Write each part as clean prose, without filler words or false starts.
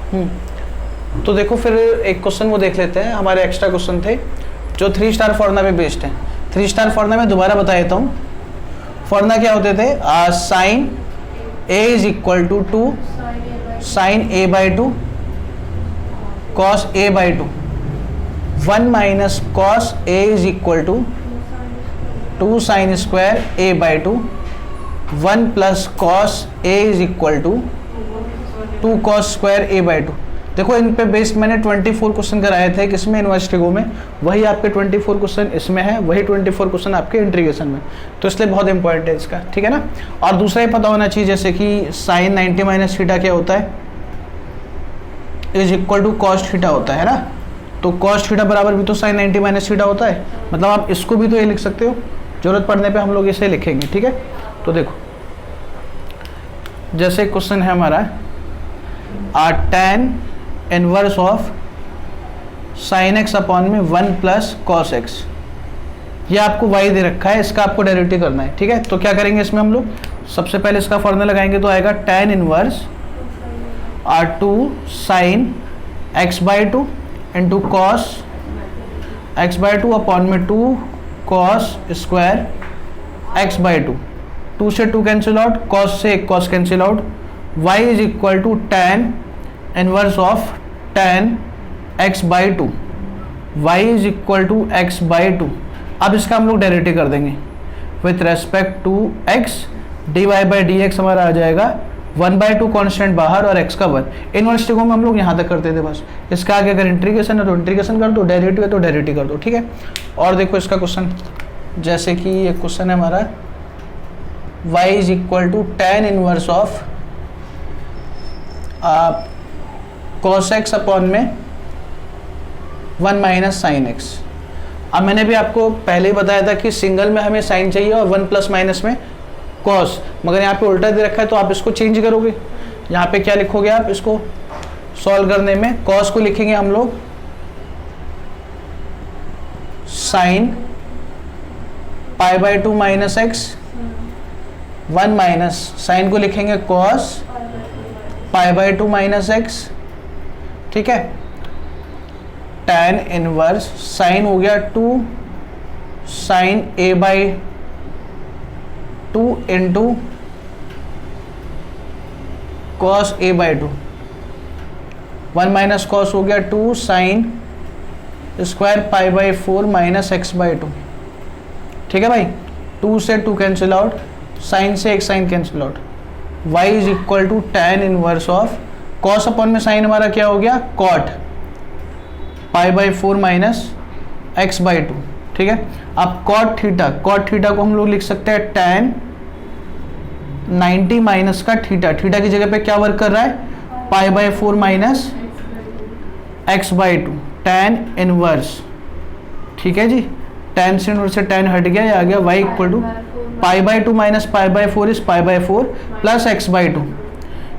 तो देखो फिर एक क्वेश्चन वो देख लेते हैं, हमारे एक्स्ट्रा क्वेश्चन थे जो 3 स्टार फॉर्मूला पे बेस्ड है। 3 स्टार फॉर्मूला में दोबारा बता देता हूँ। फॉर्मूला क्या होते थे? Sine a is equal to 2 sine a by 2 cos a by 2, 1 minus cos a is equal to 2 sine square a by 2, 1 plus cos a is equal to 2 cos square a by 2। देखो इन पे based मैंने 24 question कराए थे किसमें, इन्वर्सिटीगो में। वही आपके 24 question इसमें है, वही 24 क्वेश्चन आपके इंटीग्रेशन में, तो इसलिए बहुत इंपॉर्टेंट है इसका, ठीक है ना। और दूसरा ही पता होना चाहिए जैसे कि साइन 90 माइनस थीटा क्या होता है, is equal to cos theta होता है ना। तो कॉस थीटा बराबर भी तो साइन 90 माइनस थीटा होता है, मतलब आप इसको भी तो ये लिख सकते हो, जरूरत पड़ने पे हम लोग इसे लिखेंगे, ठीक है। तो देखो जैसे क्वेश्चन है हमारा tan inverse of sine x upon में 1 प्लस कॉस एक्स, ये आपको y दे रखा है, इसका आपको डेरिवेटिव करना है, ठीक है। तो क्या करेंगे इसमें हम लोग, सबसे पहले इसका फॉर्मूला लगाएंगे तो आएगा tan inverse R2 sine x by 2 into cos x by 2 upon में 2 कॉस स्क्वायर x बाई 2, 2 से 2 कैंसिल आउट, कॉस से 1 cos cancel out, y is equal to tan inverse of tan x by 2, y is equal to x by 2। अब इसका हम लोग derivative कर देंगे with respect to x, dy by d x हमारा आ जाएगा 1/2 कॉन्स्टेंट बाहर और x का 1। इन्वर्सिटीगो में हम लोग यहाँ तक करते थे बस, इसका आगे अगर इंटीग्रेशन है तो इंटीग्रेशन कर दो, डेरिवेटिव है तो डेरिवेटिव कर दो, ठीक है। और देखो इसका क्वेश्चन, जैसे कि ये क्वेश्चन है हमारा y is equal to tan inverse of cos x upon में 1 माइनस साइन x। अब मैंने भी आपको पहले ही बताया था कि सिंगल में हमें साइन चाहिए और 1 प्लस माइनस में cos, मगर यहाँ पे उल्टा दे रखा है तो आप इसको चेंज करोगे। यहाँ पे क्या लिखोगे आप, इसको सॉल्व करने में cos को लिखेंगे हम लोग sine pi by 2 minus x, 1 minus sine को लिखेंगे cos pi by 2 minus x, ठीक है। tan इनवर्स साइन हो गया 2 sine a by 2 into cos a by 2, 1 minus cos हो गया 2 sine square pi by 4 minus x by 2, ठीक है भाई। 2 से 2 कैंसिल आउट, साइन से 1 sine cancel out, y is equal to tan inverse of cos upon में sine हमारा क्या हो गया cot pi by 4 minus x by 2, ठीक है। अब कॉट थीटा को हम लोग लिख सकते हैं tan 90 माइनस का थीटा, थीटा की जगह पे क्या वर्क कर रहा है, pi by 4 minus x by 2, tan inverse, ठीक है जी। tan से इनवर्स से tan हट गया, ये आ गया y equal to pi by 2 minus pi by 4 is pi by 4 plus x by 2।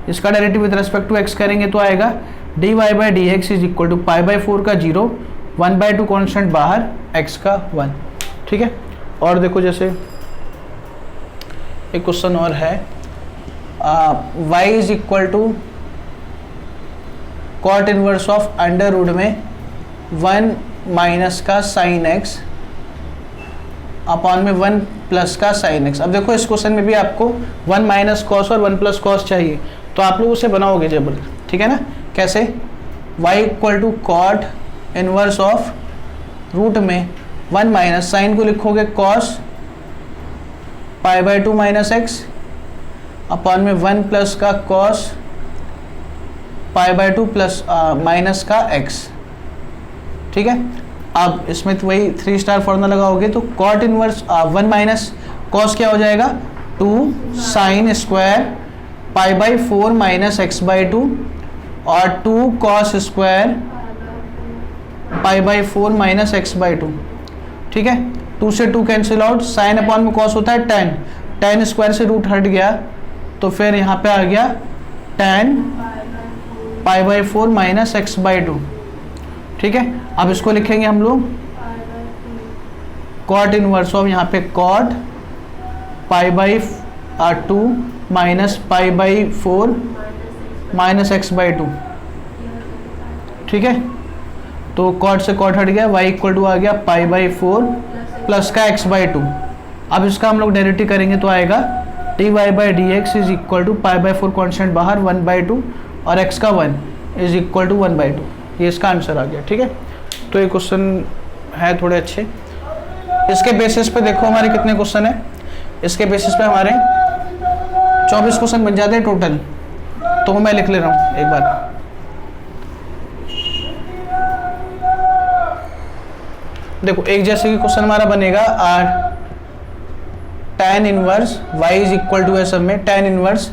इसका derivative with respect to x करेंगे तो आएगा dy by d x is equal to pi by 4 का 0, 1/2 कॉन्स्टेंट बाहर, x का 1, ठीक है। और देखो जैसे एक क्वेश्चन और है, y is equal to cot inverse of under root में 1 माइनस का साइन x अपॉन में 1 प्लस का साइन x। अब देखो इस क्वेश्चन में भी आपको 1 माइनस कॉस और 1 प्लस कॉस चाहिए, तो आप लोग उसे बनाओगे जबर, ठीक है ना। कैसे, y equal to cot inverse of root में 1 माइनस साइन को लिखोगे cos pi by 2 minus x upon में 1 प्लस का cos pi by 2 plus minus का x, ठीक है। अब इसमें तो वही 3 स्टार फॉर्मूला लगाओगे तो कॉट इनवर्स 1 माइनस कॉस क्या हो जाएगा 2 sine square pi by 4 minus x by 2 और 2 cos square pi by 4 minus x by 2, ठीक है। 2 से 2 कैंसिल आउट, साइन अपॉन में कॉस होता है tan स्क्वायर से रूट हट गया तो फिर यहाँ पे आ गया tan pi by 4 minus x by 2, ठीक है। अब इसको लिखेंगे हम लोग कॉट इनवर्स ऑफ, यहाँ पे cot pi by 2 minus pi by 4 minus x by 2, ठीक है, तो कॉट से कॉट हट गया, y इक्वल टू आ गया π/4 प्लस का x/2। अब इसका हम लोग डेरिवेटिव करेंगे तो आएगा dy/dx is equal to π/4 constant बाहर 1/2 और x का 1 इज इक्वल टू 1/2। ये इसका आंसर आ गया। ठीक है, तो ये क्वेश्चन है थोड़े अच्छे। इसके बेसिस पे देखो हमारे कितने क्वेश्चन है। इसके बेसिस पे हमारे 24 क्वेश्चन बन जाते हैं टोटल। तो मैं लिख ले रहा हूँ एक बार। देखो एक जैसे कि क्वेश्चन हमारा बनेगा tan inverse y is equal to है सब में tan inverse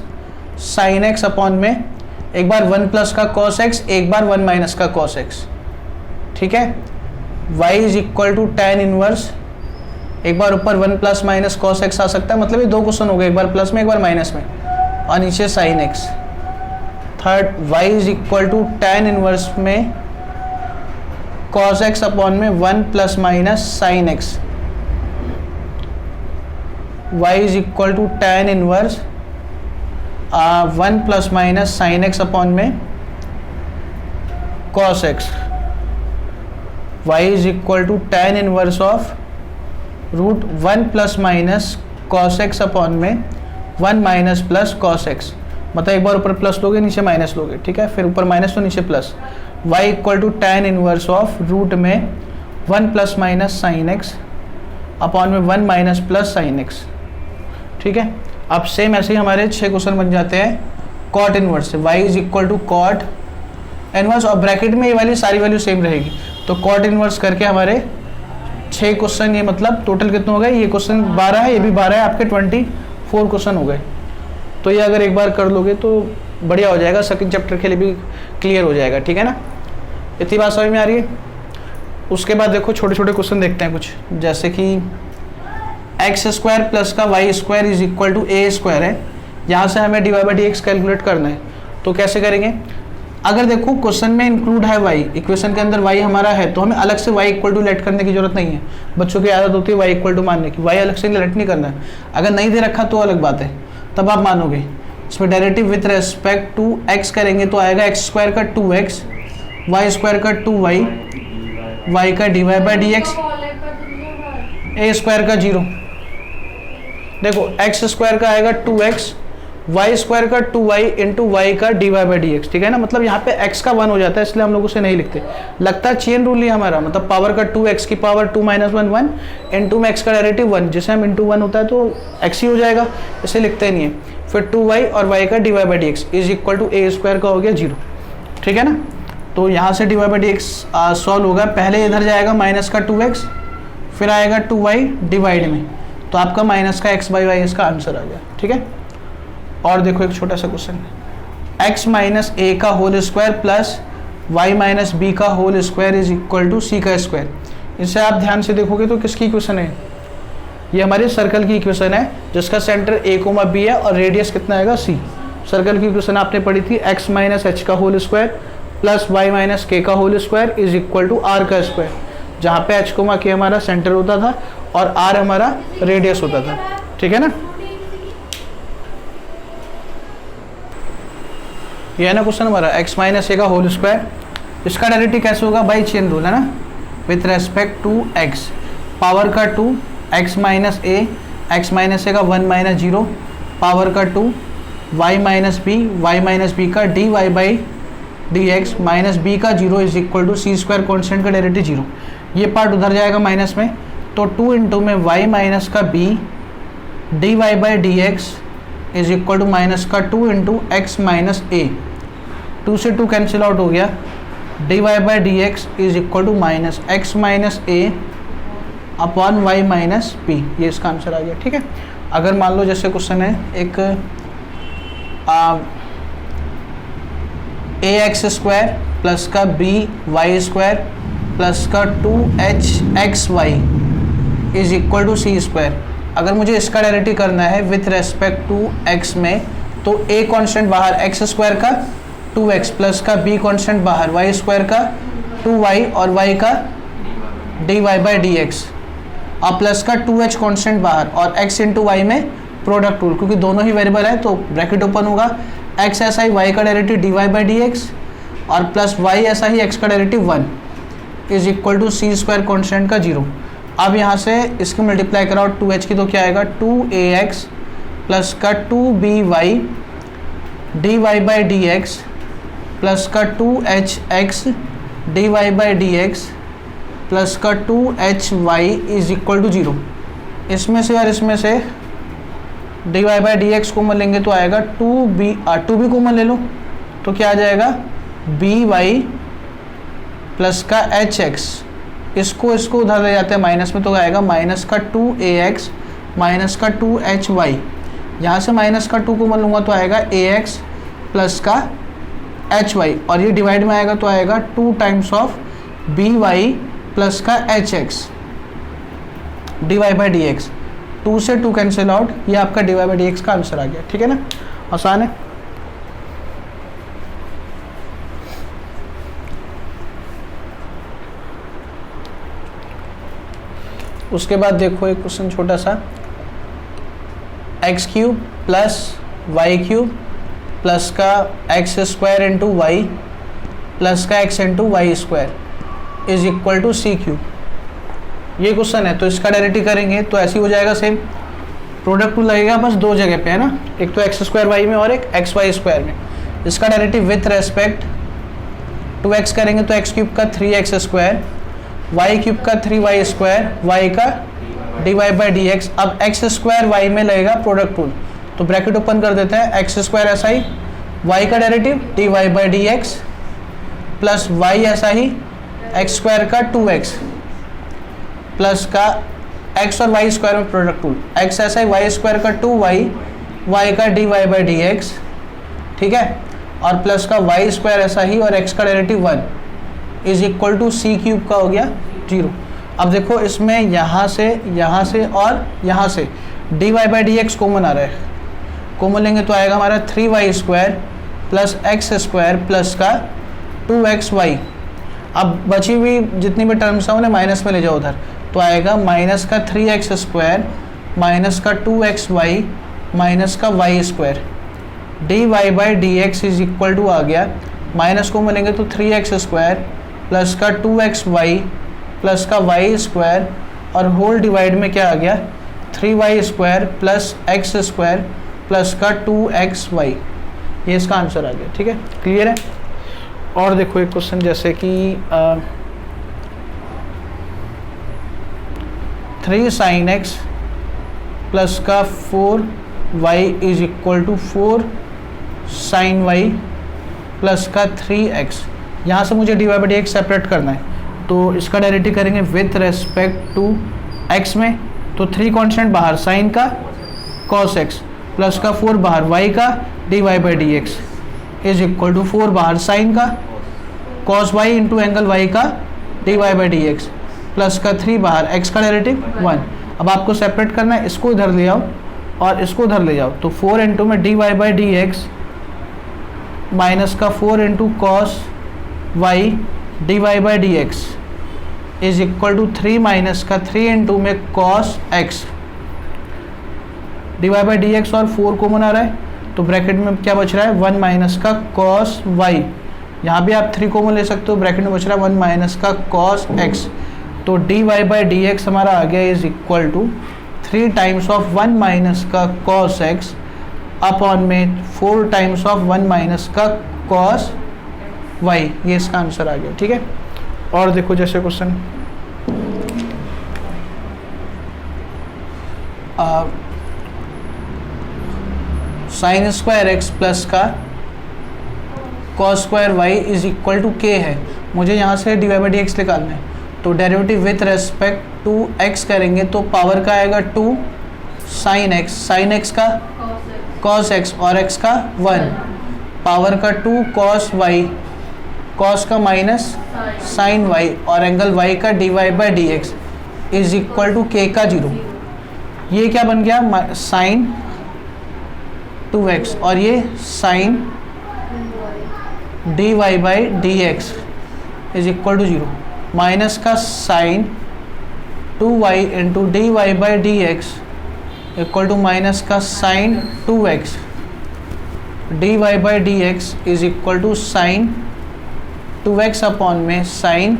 sin x upon में एक बार 1 प्लस का cos x, एक बार 1 माइनस का cos x। ठीक है, y is equal to tan inverse एक बार ऊपर 1 प्लस माइनस cos x आ सकता है, मतलब ये दो क्वेश्चन हो गए, एक बार प्लस में एक बार माइनस में, और नीचे sin x। Third y is equal to tan inverse में cos x अपॉन में 1 plus minus sin x। y is equal to tan inverse 1 plus minus sin x upon में cos x। y is equal to tan inverse of root 1 plus minus cos x upon में 1 minus plus cos x, मतलब एक बार ऊपर plus लोगे नीचे minus लोगे। ठीक है, फिर ऊपर माइनस तो नीचे plus. y equal to tan inverse of root में 1 plus minus sine x upon में 1 माइनस प्लस साइन x। ठीक है, अब सेम ऐसे ही हमारे 6 क्वेश्चन बन जाते हैं कॉट इनवर्स से। y is equal to cot inverse और ब्रैकेट में ये वाली सारी वैल्यू सेम रहेगी, तो कॉट इनवर्स करके हमारे 6 क्वेश्चन, ये मतलब टोटल कितने हो गए, ये क्वेश्चन 12 है, ये भी 12 है, आपके 24 क्वेश्चन हो गए। तो ये अगर एक बार कर लोगे तो बढ़िया हो जाएगा, सेकंड चैप्टर के लिए भी क्लियर हो जाएगा। ठीक है ना, इतनी बात समझ में आ रही है। उसके बाद देखो छोटे छोटे क्वेश्चन देखते हैं कुछ, जैसे कि एक्स स्क्वायर प्लस का y square is equal to a square है। यहाँ से हमें dy/dx कैलकुलेट करना है, तो कैसे करेंगे। अगर देखो क्वेश्चन में इंक्लूड है y, इक्वेशन के अंदर y हमारा है, तो हमें अलग से y इक्वल टू लेट करने की जरूरत नहीं है। बच्चों की आदत होती है y इक्वल टू मानने की, y अलग से लेट नहीं करना है। अगर नहीं दे रखा तो अलग बात है, तब आप मानोगे। इसमें derivative with respect to x करेंगे तो आएगा एक्स स्क्वायर का 2x, वाई स्क्वायर का 2y, y का dy/dx, ए स्क्वायर का 0। देखो एक्स स्क्वायर का आएगा 2x, वाई स्क्वायर का 2y इंटू वाई का dy/dx। ठीक है ना, मतलब यहाँ पे x का 1 हो जाता है, इसलिए हम लोग उसे नहीं लिखते। लगता है चेन रूल ही हमारा, मतलब पावर का 2x की पावर 2 - 1 1 इंटू में x का डेरिवेटिव 1, जिसे हम इंटू 1 होता है तो x ही हो जाएगा, इसे लिखते नहीं है। फिर 2y और y का dy/dx is equal to a square का हो गया 0। ठीक है ना, तो यहाँ से dy/dx सॉल्व होगा। पहले इधर जाएगा माइनस का 2x, फिर आएगा 2y डिवाइड में, तो आपका माइनस का x/y इसका आंसर आ गया। ठीक है, और देखो एक छोटा सा क्वेश्चन, x माइनस ए का whole square plus y minus b का whole square is equal to c का स्क्वायर। इसे आप ध्यान से देखोगे तो किसकी इक्वेशन है, ये हमारे सर्कल की इक्वेशन है, जिसका सेंटर a, b है और रेडियस कितना आएगा c। सर्कल की इक्वेशन आपने पढ़ी थी, x माइनस एच का whole square plus y minus k का whole square is equal to r का स्क्वायर, जहाँ पे h, k हमारा सेंटर होता था और r हमारा रेडियस होता था। ठीक है ना, ये है ना क्वेश्चन हमारा, x माइनस ए का होल स्क्वायर। इसका डेरिवेटिव कैसे होगा, बाई चेन रूल है ना, with respect to x, power का 2 x minus a, x minus a का 1 - 0, पावर का 2 y माइनस बी का dy/dx माइनस बी का 0 is equal to c square constant का डेरिवेटिव 0। ये पार्ट उधर जाएगा माइनस में, तो 2 इंटू में y माइनस का b dy/dx is equal to minus का 2 इंटू एक्स माइनस ए, 2 से 2 कैंसिल आउट हो गया, dy/dx is equal to minus x minus a upon y minus p. ये इसका आंसर आ गया। ठीक है, अगर मान लो जैसे क्वेश्चन है एक ए एक्स स्क्वायर प्लस का बी वाई स्क्वायर प्लस का 2hxy is equal to c square. अगर मुझे इसका डेरिवेटिव करना है विथ रेस्पेक्ट टू x में, तो a कांस्टेंट बाहर एक्स स्क्वायर का 2x प्लस का b कांस्टेंट बाहर y स्क्वायर का 2y और y का dy/dx और प्लस का 2h कांस्टेंट बाहर और x इंटू वाई में प्रोडक्ट रूल, क्योंकि दोनों ही वेरिएबल है तो ब्रैकेट ओपन होगा, x SI y का डेरिवेटिव dy/dx और प्लस वाई ऐसा ही एक्स का derivative 1 is equal to c square constant का 0। अब यहाँ से इसको मल्टीप्लाई कराओ 2h की तो क्या आएगा 2ax प्लस का 2by dy by d x plus का 2hx dy by d x plus का 2hy इज इक्वल टू 0। इसमें से और इसमें से dy by d x common लेंगे तो आएगा 2b कॉमन ले लो तो क्या आ जाएगा by प्लस का hx। इसको उधर ले जाते हैं माइनस में तो आएगा माइनस का 2ax माइनस का 2hy। यहाँ से माइनस का 2 कॉमन लूँगा तो आएगा ax प्लस का hy और ये डिवाइड में आएगा तो आएगा 2 टाइम्स ऑफ by प्लस का hx dy by d x. 2 से 2 कैंसिल आउट, ये आपका dy बाई डी एक्स का आंसर आ गया। ठीक है ना, आसान है। उसके बाद देखो एक क्वेश्चन छोटा सा, x cube plus y cube plus का x square into y plus का x into y square is equal to c cube. ये क्वेश्चन है तो इसका डायरेक्टली करेंगे तो ऐसे ही हो जाएगा सेम। प्रोडक्ट लगेगा बस 2 जगह पे है ना, एक तो एक्स स्क्वायर वाई में और एक एक्स वाई स्क्वायर में। इसका derivative with respect to x करेंगे तो एक्स क्यूब का 3x स्क्वायर, वाई क्यूब का 3y स्क्वायर, वाई का dy बाई डी एक्स। अब एक्स स्क्वायर वाई में लगेगा प्रोडक्ट रूल तो ब्रैकेट ओपन कर देते हैं, एक्स स्क्वायर ऐसा ही, वाई का derivative dy by d x plus y ऐसा ही एक्स स्क्वायर का 2x प्लस का x और y स्क्वायर में प्रोडक्ट रूल, x ऐसा ही y स्क्वायर का 2y, y का dy बाई डी एक्स, ठीक है, और प्लस का y स्क्वायर ऐसा ही और x का derivative 1 is equal to c cube का हो गया 0। अब देखो इसमें यहाँ से और यहाँ से dy by d x common आ रहा है, कॉमन लेंगे तो आएगा हमारा 3y square plus x square plus का 2xy। अब बची हुई जितनी भी टर्म्स हैं उन्हें माइनस में ले जाओ उधर तो आएगा माइनस का 3x स्क्वायर माइनस का 2xy माइनस का y square dy by d x is equal to आ गया, माइनस को मिलेंगे तो 3x स्क्वायर प्लस का 2xy प्लस का y स्क्वायर और होल डिवाइड में क्या आ गया 3y square plus x square plus का 2xy। ये इसका आंसर आ गया। ठीक है, क्लियर है। और देखो एक क्वेश्चन जैसे कि 3 sin x प्लस का 4y is equal to 4 sin y plus का 3x। यहाँ से मुझे d y by d x separate करना है तो इसका डायरेक्टली करेंगे विथ रेस्पेक्ट टू x में तो 3 कांस्टेंट बाहर, साइन का cos x प्लस का 4 बाहर, y का d y by d x is equal to 4 बाहर साइन का cos y into angle y का d y by d x plus का 3 बाहर, x का डेरिवेटिव 1। अब आपको सेपरेट करना है, इसको इधर ले आओ और इसको उधर ले जाओ तो 4 इंटू में d y by d x minus का 4 into cos y d y by d x is equal to 3 minus का 3 इंटू में cos x d y by d x और 4 कॉमन आ रहा है तो ब्रैकेट में क्या बच रहा है 1 माइनस का कॉस वाई। यहाँ भी आप 3 कॉमन ले सकते हो, ब्रैकेट में बच रहा है 1 माइनस का कॉस एक्स। तो d y by d x हमारा आ गया is equal to 3 times of 1 minus का कॉस एक्स अपॉन में 4 टाइम्स ऑफ 1 माइनस का कॉस वाई। ये इसका आंसर आ गया। ठीक है, और देखो जैसे question sine square x plus का cos square y is equal to k है, मुझे यहाँ से d y by d x निकालना है तो derivative with respect to x करेंगे तो पावर का आएगा 2 साइन एक्स, साइन एक्स का कॉस एक्स और एक्स का 1 पावर का 2 कॉस वाई, कॉस का माइनस साइन वाई और एंगल वाई का d y by d x is equal to के का 0। ये क्या बन गया साइन 2x और ये sine d y by d x is equal to 0 minus का sine 2y into d y by d x equal to minus का sine 2x d y by d x is equal to sine 2x upon में sine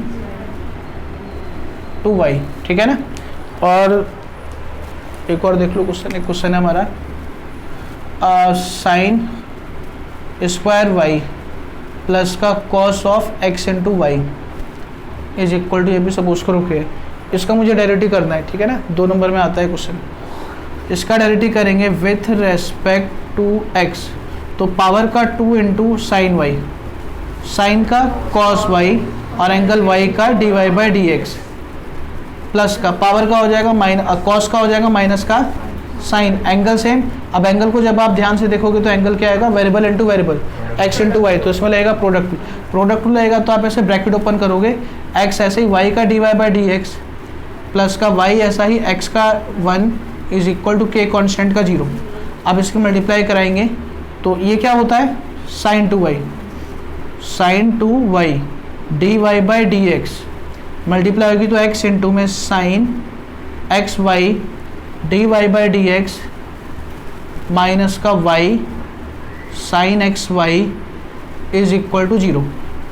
2y, ठीक है ना। और एक और देख लो क्वेश्चन, एक क्वेश्चन है हमारा साइन स्क्वायर वाई प्लस का cos of x into y is equal to, ये भी सपोज करो कि इसका मुझे डेरिवेटिव करना है, ठीक है ना। 2 नंबर में आता है क्वेश्चन, इसका डेरिवेटिव करेंगे विथ रेस्पेक्ट टू एक्स, तो पावर का 2 इंटू साइन वाई, साइन का कॉस वाई और एंगल वाई का d y by d x, plus का पावर का हो जाएगा माइनस, कॉस का हो जाएगा माइनस का साइन, एंगल सेम। अब एंगल को जब आप ध्यान से देखोगे तो एंगल क्या आएगा, variable into variable, x into y, तो इसमें लगेगा प्रोडक्ट, प्रोडक्ट लगेगा तो आप ऐसे ब्रैकेट ओपन करोगे, एक्स ऐसे ही वाई का d y by d x plus का वाई ऐसा ही एक्स का 1 is equal to k constant का 0। अब इसको मल्टीप्लाई कराएंगे तो ये क्या होता है, sine 2y, sine 2y d y by d x multiply होगी तो x इंटू में sine x y d y by d x minus का y sine x y is equal to 0।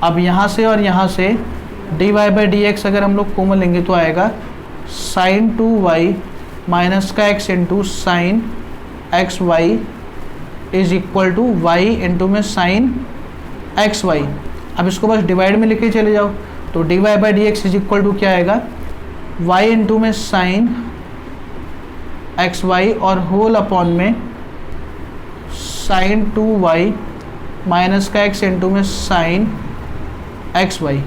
अब यहाँ से और यहाँ से d y by d x अगर हम लोग कॉमन लेंगे तो आएगा साइन 2y माइनस का x into sine x y is equal to y into में साइन एक्स वाई। अब इसको बस डिवाइड में लेके चले जाओ तो d y by d x is equal to क्या आएगा, वाई इंटू में साइन एक्स वाई और होल अपॉन में साइन 2y माइनस का x इंटू में साइन एक्स वाई।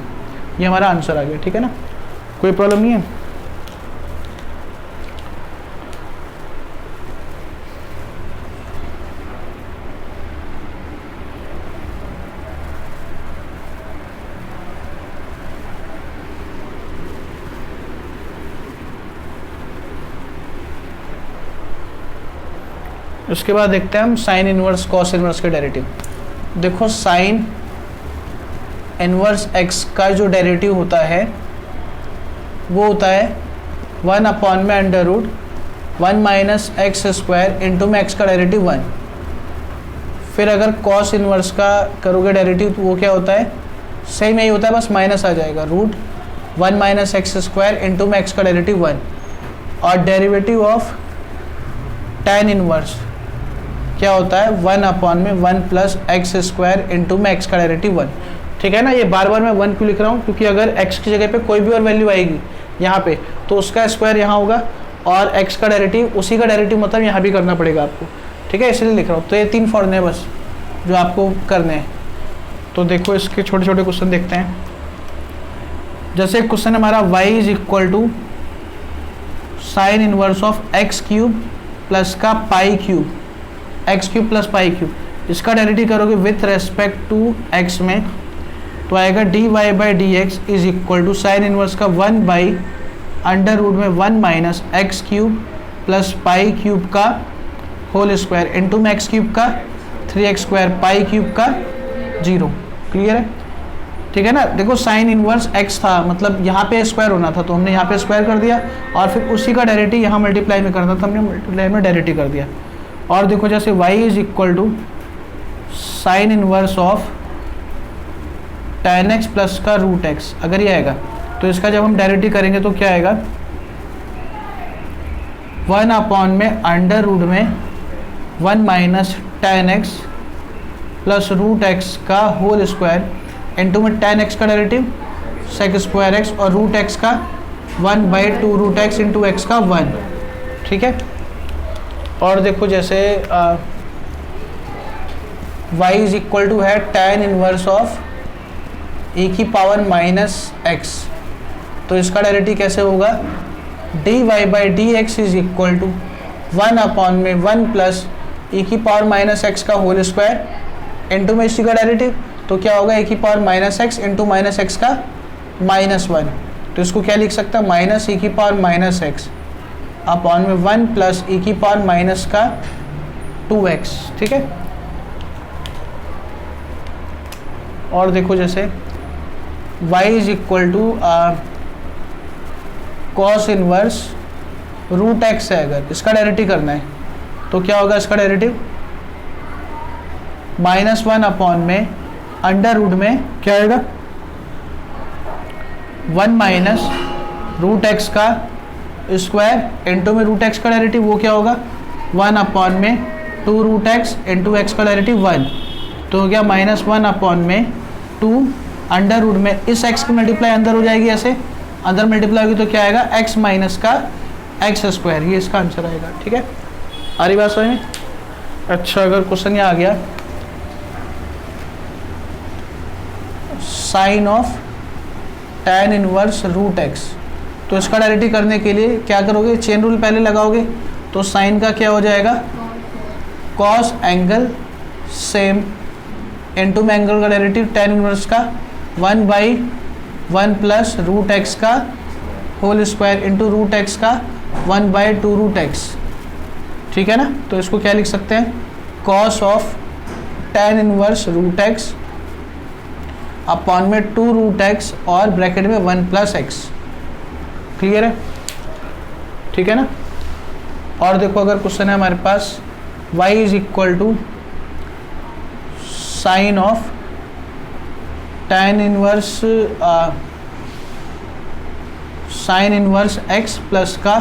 ये हमारा आंसर आ गया, ठीक है ना, कोई प्रॉब्लम नहीं है। उसके बाद देखते हैं हम साइन इनवर्स कॉस इनवर्स के डेरिवेटिव। देखो साइन इनवर्स एक्स का जो डेरिवेटिव होता है वो होता है 1 अपॉन में under root 1 minus x square into में एक्स का डेरिवेटिव 1। फिर अगर कॉस इनवर्स का करोगे डेरिवेटिव तो वो क्या होता है, सेम यही होता है, बस माइनस आ जाएगा, root 1 minus x square into में एक्स का डेरिवेटिव 1। और डेरिवेटिव ऑफ tan इनवर्स क्या होता है, 1 अपॉन में 1 प्लस एक्स स्क्वायर इंटू में एक्स का डेरिवेटिव 1, ठीक है ना। ये बार बार मैं 1 क्यों लिख रहा हूँ, क्योंकि अगर x की जगह पे कोई भी और वैल्यू आएगी यहाँ पे तो उसका स्क्वायर यहाँ होगा और x का डेरिवेटिव उसी का डेरिवेटिव मतलब यहाँ भी करना पड़ेगा आपको, ठीक है, इसलिए लिख रहा हूँ। तो ये 3 फॉर्मूले बस जो आपको करने हैं। तो देखो इसके छोटे छोटे क्वेश्चन देखते हैं। जैसे क्वेश्चन हमारा y is equal to sine inverse of x cube plus का pi cube, x cube plus pi cube, इसका डेरिवेटिव करोगे विथ रेस्पेक्ट टू एक्स में तो आएगा d y by d x is equal to sine inverse का 1 by under root में 1 minus x cube plus pi cube का whole square into में x cube का 3x स्क्वायर पाई क्यूब का 0। Clear है, ठीक है ना। देखो साइन इनवर्स x था, मतलब यहाँ पे स्क्वायर होना था तो हमने यहाँ पे स्क्वायर कर दिया और फिर उसी का डेरिवेटिव यहाँ मल्टीप्लाई में करना था, हमने मल्टीप्लाई में डेरिवेटिव कर दिया। और देखो जैसे y is equal to sine inverse of tan x plus का रूट x, अगर ये आएगा तो इसका जब हम डेरिवेटिव करेंगे तो क्या आएगा, 1 अपॉन में अंडर रूट में 1 minus tan x plus root x का होल स्क्वायर इंटू में tan x का डेरिवेटिव sec स्क्वायर x और रूट x का 1 by 2 root x into x का 1, ठीक है। और देखो जैसे y इज इक्वल टू है tan इनवर्स ऑफ e की पावर माइनस x, तो इसका डेरिवेटिव कैसे होगा, d y by d x is equal to 1 upon में 1 प्लस e की पावर माइनस एक्स का होल स्क्वायर इंटू में इसी का डेरिवेटिव, तो क्या होगा e की power minus x into minus x का -1, तो इसको क्या लिख सकता है, माइनस e की पावर माइनस एक्स अपॉन में 1 प्लस e की पावर माइनस का 2x, ठीक है। और देखो जैसे y is equal to cos inverse root x है, अगर इसका डेरिवेटिव करना है तो क्या होगा, इसका डेरिवेटिव -1 अपॉन में अंडर रूट में क्या आएगा 1 माइनस रूट एक्स का स्क्वायर इंटू में रूट एक्स का डेरिवेटिव वो क्या होगा 1 अपॉन में 2 रूट एक्स इंटू एक्स का डेरिवेटिव 1, तो हो गया -1 अपॉन में 2 अंडर रूट में इस x की मल्टीप्लाई अंदर हो जाएगी, ऐसे अंदर मल्टीप्लाई होगी तो क्या आएगा x माइनस का एक्स स्क्वायर, ये इसका आंसर आएगा। ठीक है, आ रही बात समझ में? अच्छा, अगर क्वेश्चन ये आ गया sine of tan inverse root x, तो इसका डायरेक्टली करने के लिए क्या करोगे, चेन रूल पहले लगाओगे, तो साइन का क्या हो जाएगा कॉस एंगल सेम इनटू में एंगल का डेरिवेटिव tan इनवर्स का 1/1 प्लस रूट एक्स का whole square into root x का 1/2 रूट एक्स। ठीक है ना, तो इसको क्या लिख सकते हैं cos of tan inverse root x upon में 2 रूट एक्स और ब्रैकेट में 1 प्लस एक्स। क्लियर है? ठीक है ना। और देखो अगर क्वेश्चन है हमारे पास y is equal to sine of tan inverse x plus का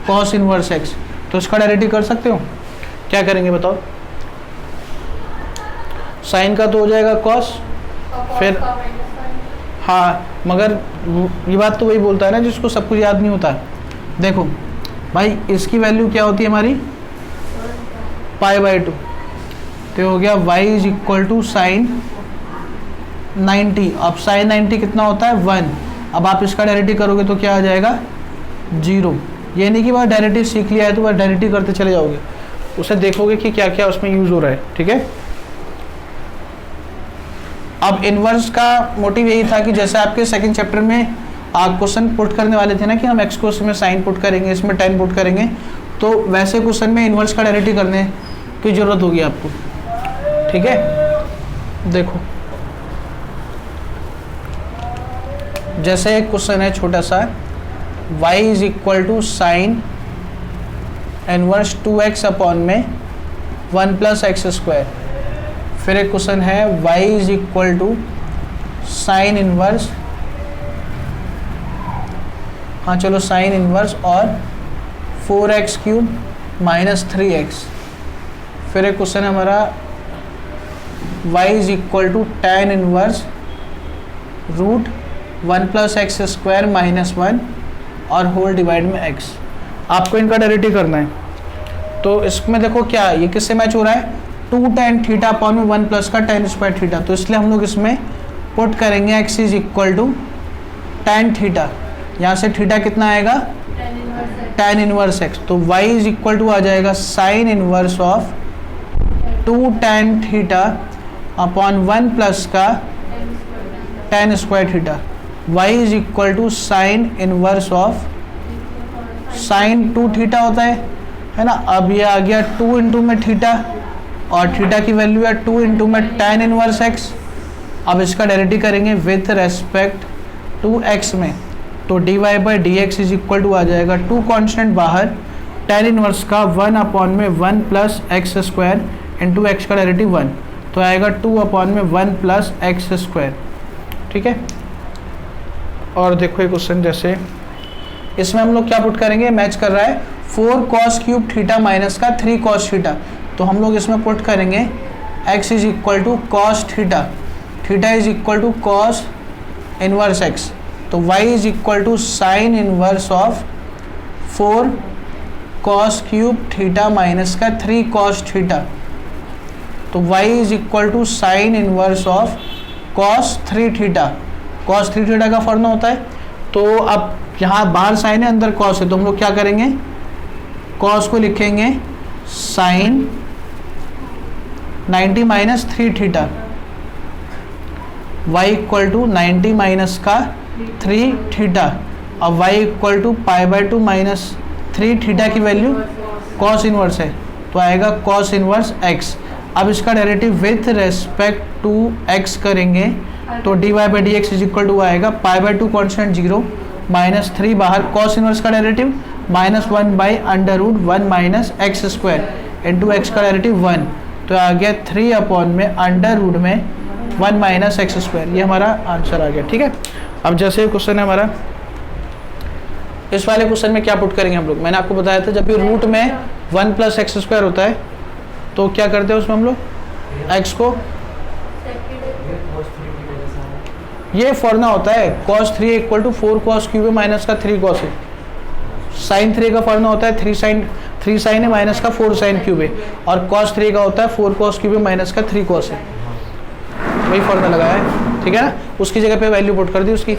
cos इनवर्स x, तो इसका डायरेक्टली कर सकते हो। क्या करेंगे बताओ, साइन का तो हो जाएगा cos, फिर हाँ, मगर ये बात तो वही बोलता है ना जिसको सब कुछ याद नहीं होता। देखो भाई, इसकी वैल्यू क्या होती है हमारी π/2, तो हो गया y is equal to sine 90। अब साइन 90 कितना होता है 1, अब आप इसका डायरेक्टिव करोगे तो क्या आ जाएगा 0। ये नहीं कि बस डायरेक्टिव सीख लिया है तो बस डायरेक्टिव करते चले जाओगे, उसे देखोगे कि क्या क्या उसमें यूज हो रहा है। ठीक है, अब इनवर्स का मोटिव यही था कि जैसे आपके सेकंड चैप्टर में आप क्वेश्चन पुट करने वाले थे ना कि हम एक्स को इसमें साइन पुट करेंगे, इसमें tan पुट करेंगे, तो वैसे क्वेश्चन में इनवर्स का डायरेक्टिव करने की जरूरत होगी आपको। ठीक है, देखो जैसे एक क्वेश्चन है छोटा सा, y is equal to sine inverse 2x upon में 1 प्लस एक्स स्क्वायर। फिर एक क्वेश्चन है y is equal to sine inverse, हाँ चलो साइन इनवर्स और 4x क्यूब माइनस 3x। फिर एक क्वेश्चन है हमारा y is equal to tan inverse root 1 plus x square minus 1 और होल डिवाइड में x। आपको इनका डेरिवेटिव करना है। तो इसमें देखो क्या ये किससे मैच हो रहा है 2 tan थीटा अपॉन में 1 प्लस का tan स्क्वायर थीटा, तो इसलिए हम लोग इसमें पुट करेंगे x is equal to tan theta. यहाँ से थीटा कितना आएगा tan इनवर्स x, तो y इज इक्वल टू आ जाएगा sine inverse of 2 tan theta upon 1 plus का tan square theta. y is equal to sine inverse of sine 2 theta होता है ना। अब ये आ गया 2 इंटू में थीटा और थीटा की वैल्यू है 2 इंटू में tan इनवर्स x। अब इसका डेरिवेटिव करेंगे विथ रेस्पेक्ट टू x में, तो dy by d x is equal to आ जाएगा 2 कांस्टेंट बाहर tan इनवर्स का 1 अपॉन में 1 plus x square into x का डेरिवेटिव 1, तो आएगा 2 अपॉन में 1 प्लस एक्स स्क्वायर। ठीक है, और देखो ये क्वेश्चन जैसे इसमें हम लोग क्या पुट करेंगे, मैच कर रहा है 4 कॉस क्यूब थीटा माइनस का 3 कॉस थीटा, तो हम लोग इसमें पुट करेंगे x is equal to cos theta, theta is equal to cos inverse x, तो y is equal to sine inverse of 4 cos cube theta minus का 3 cos theta, तो y is equal to sine inverse of cos 3 theta. Cos 3 theta का formula होता है, तो अब यहाँ बाहर साइन है अंदर कॉस है, तो हम लोग क्या करेंगे कॉस को लिखेंगे sine 90 minus 3 theta, y equal to 90 minus का 3 थीटा। अब y equal to π/2 minus 3 theta की वैल्यू कॉस इनवर्स है, तो आएगा कॉस इनवर्स x। अब इसका derivative with respect to x करेंगे, तो dy by d x is equal to आएगा π/2 कॉन्स्टेंट 0 माइनस 3 बाहर कॉस इनवर्स का derivative -1 by under root 1 minus x square into x का डेरिवेटिव 1, तो आ गया 3 अपॉन में अंडर रूट में 1 माइनस एक्स स्क्वायर, ये हमारा आंसर आ गया। ठीक है, अब जैसे क्वेश्चन है हमारा, इस वाले क्वेश्चन में क्या पुट करेंगे हम लोग, मैंने आपको बताया था जब भी रूट में 1 प्लस एक्स स्क्वायर होता है तो क्या करते हैं उसमें हम लोग एक्स को, ये फॉर्मूला होता है cos 3 equal to 4 cos cube minus का 3 cos है, साइन 3 का फॉर्मूला होता है 3 साइन है माइनस का 4 साइन क्यूब है, और cos 3 का होता है 4 cos क्यूब माइनस का 3 cos है, वही फॉर्मूला लगाया है। ठीक है ना, उसकी जगह पे वैल्यू पुट कर दी उसकी।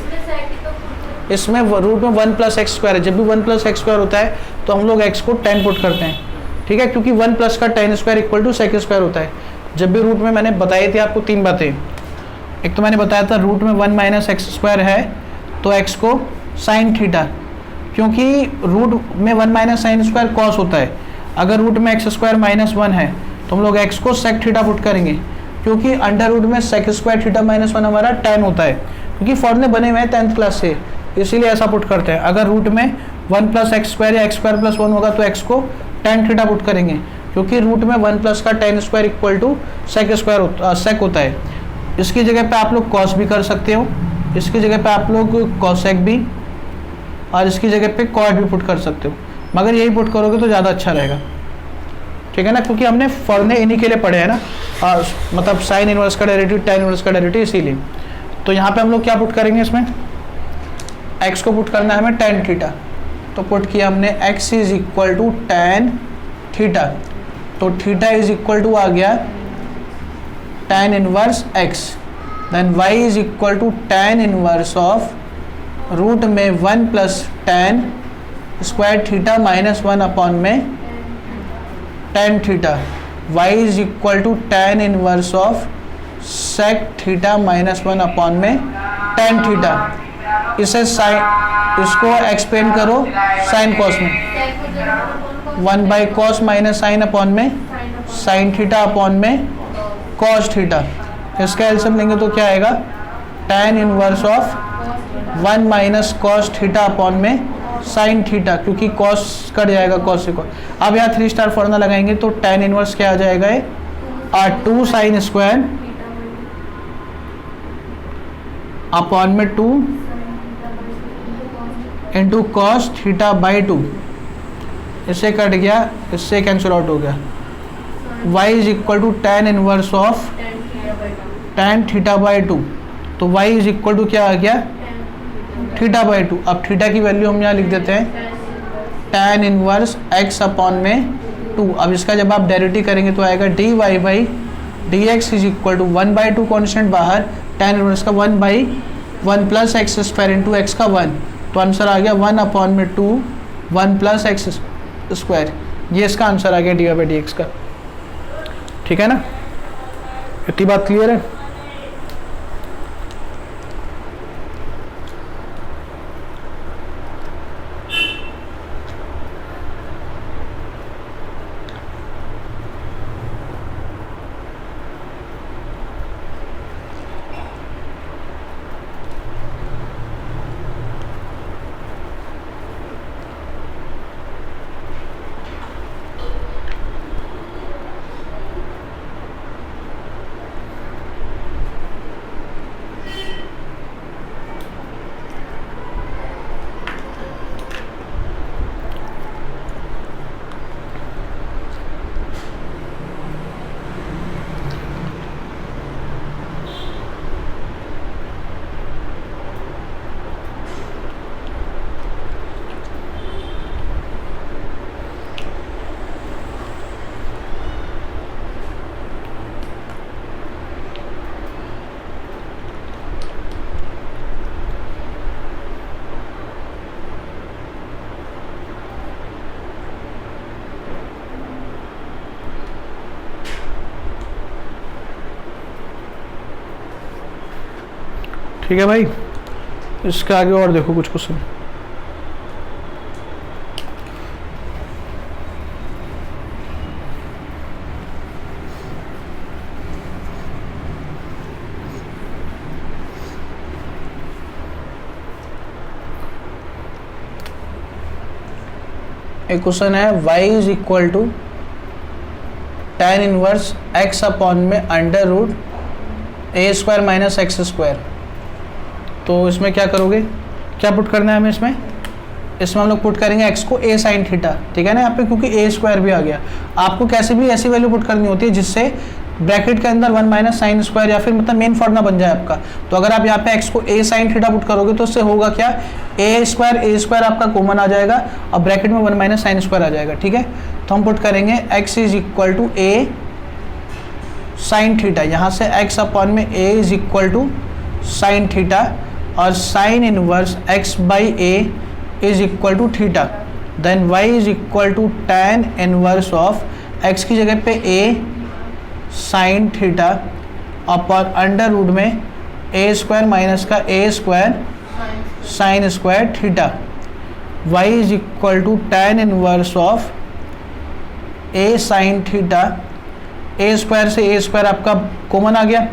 इसमें रूट में 1 प्लस एक्स स्क्वायर है, जब भी 1 प्लस एक्स स्क्वायर होता है तो हम लोग x को 10 पुट करते हैं। ठीक है, क्योंकि 1 प्लस का 10 square equal to sec square होता है। जब भी रूट में मैंने बताई थी आपको 3 बातें, एक तो मैंने बताया था रूट में 1 माइनस एक्स स्क्वायर है तो x को साइन थीटा, क्योंकि रूट में 1 माइनस साइन स्क्वायर कॉस होता है, अगर रूट में एक्स स्क्वायर माइनस 1 है तो हम लोग x को सेक थीटा पुट करेंगे, क्योंकि अंडर रूट में सेक स्क्वायर थीटा माइनस 1 हमारा 10 होता है, क्योंकि फॉर्मूले बने हुए हैं 10th क्लास से, इसीलिए ऐसा पुट करते हैं। अगर रूट में 1 प्लस एक्स स्क्वायर या एक्स स्क्वायर प्लस 1 होगा तो x को tan थीटा पुट करेंगे, क्योंकि रूट में 1 प्लस का tan square equal to sec square sec होता है। इसकी जगह पे आप लोग cos भी कर सकते हो, इसकी जगह पे आप लोग cosec भी, और इसकी जगह पे cot भी पुट कर सकते हो, मगर यही पुट करोगे तो ज़्यादा अच्छा रहेगा। ठीक है ना, क्योंकि हमने फॉर्मूले इन्हीं के लिए पढ़े हैं ना, मतलब साइन इनवर्स का डेरिवेटिव, tan इनवर्स का डेरिवेटिव, इसीलिए। तो यहाँ पे हम लोग क्या पुट करेंगे, इसमें x को पुट करना है हमें tan थीटा, तो पुट किया हमने x is equal to tan theta, तो थीटा इज इक्वल टू आ गया tan inverse x, then y is equal to tan inverse of root में 1 plus tan square theta minus 1 upon में tan theta, y is equal to tan inverse of sec theta minus 1 upon में tan theta. इसे sine, इसको expand करो sine cos में, 1 by cos minus sine upon में sign theta upon में cos theta, इसका LCM लेंगे तो क्या आएगा tan inverse of 1 minus cos theta upon में साइन थीटा, क्योंकि कॉस कट जाएगा कॉस से कॉस। अब यहाँ 3 स्टार फॉर्मूला लगाएंगे तो tan इनवर्स क्या आ जाएगा, ये 2 साइन स्क्वायर अपॉन में 2 इंटू कॉस थीटा बाई 2, इससे कट गया, इससे कैंसिल आउट हो गया। y is equal to tan inverse of tan theta by 2, तो y इज इक्वल टू क्या आ गया थीटा बाई 2। अब थीटा की वैल्यू हम यहाँ लिख देते हैं tan इनवर्स x अपॉन में 2। अब इसका जब आप डेरिवेटिव करेंगे तो आएगा dy by dx is equal to 1 by 2 constant बाहर, tan इनवर्स का 1 by 1 plus x square into x का 1, तो आंसर आ गया 1 अपॉन में 2 1 प्लस एक्स स्क्वायर, ये इसका आंसर आ गया डी बाई डी एक्स का। ठीक है ना, इतनी बात क्लियर है। ठीक है भाई, इसके आगे और देखो कुछ क्वेश्चन। एक क्वेश्चन है y is equal to tan inverse x upon में under root a square minus x square. तो इसमें क्या करोगे, क्या पुट करना है हमें इसमें हम लोग पुट करेंगे एक्स को ए साइन थीटा, ठीक है ना यहाँ पे, क्योंकि ए स्क्वायर भी आ गया। आपको कैसे भी ऐसी वैल्यू पुट करनी होती है जिससे ब्रैकेट के अंदर 1 माइनस साइन स्क्वायर या फिर मतलब मेन फॉर्मूला बन जाए आपका। तो अगर आप यहाँ पे एक्स को ए साइन थीटा पुट करोगे तो उससे होगा क्या, ए स्क्वायर आपका कॉमन आ जाएगा और ब्रैकेट में 1 माइनस साइन स्क्वायर आ जाएगा, ठीक है। तो हम पुट करेंगे x is equal to a sine theta, यहाँ से एक्स अपॉन में a is equal to sine theta और sine inverse x by a is equal to theta, then y is equal to tan inverse of x की जगह पे a sine theta upon under root में a square minus का a square sine square theta, y is equal to tan inverse of a sine theta, A square से ए square आपका common आ गया,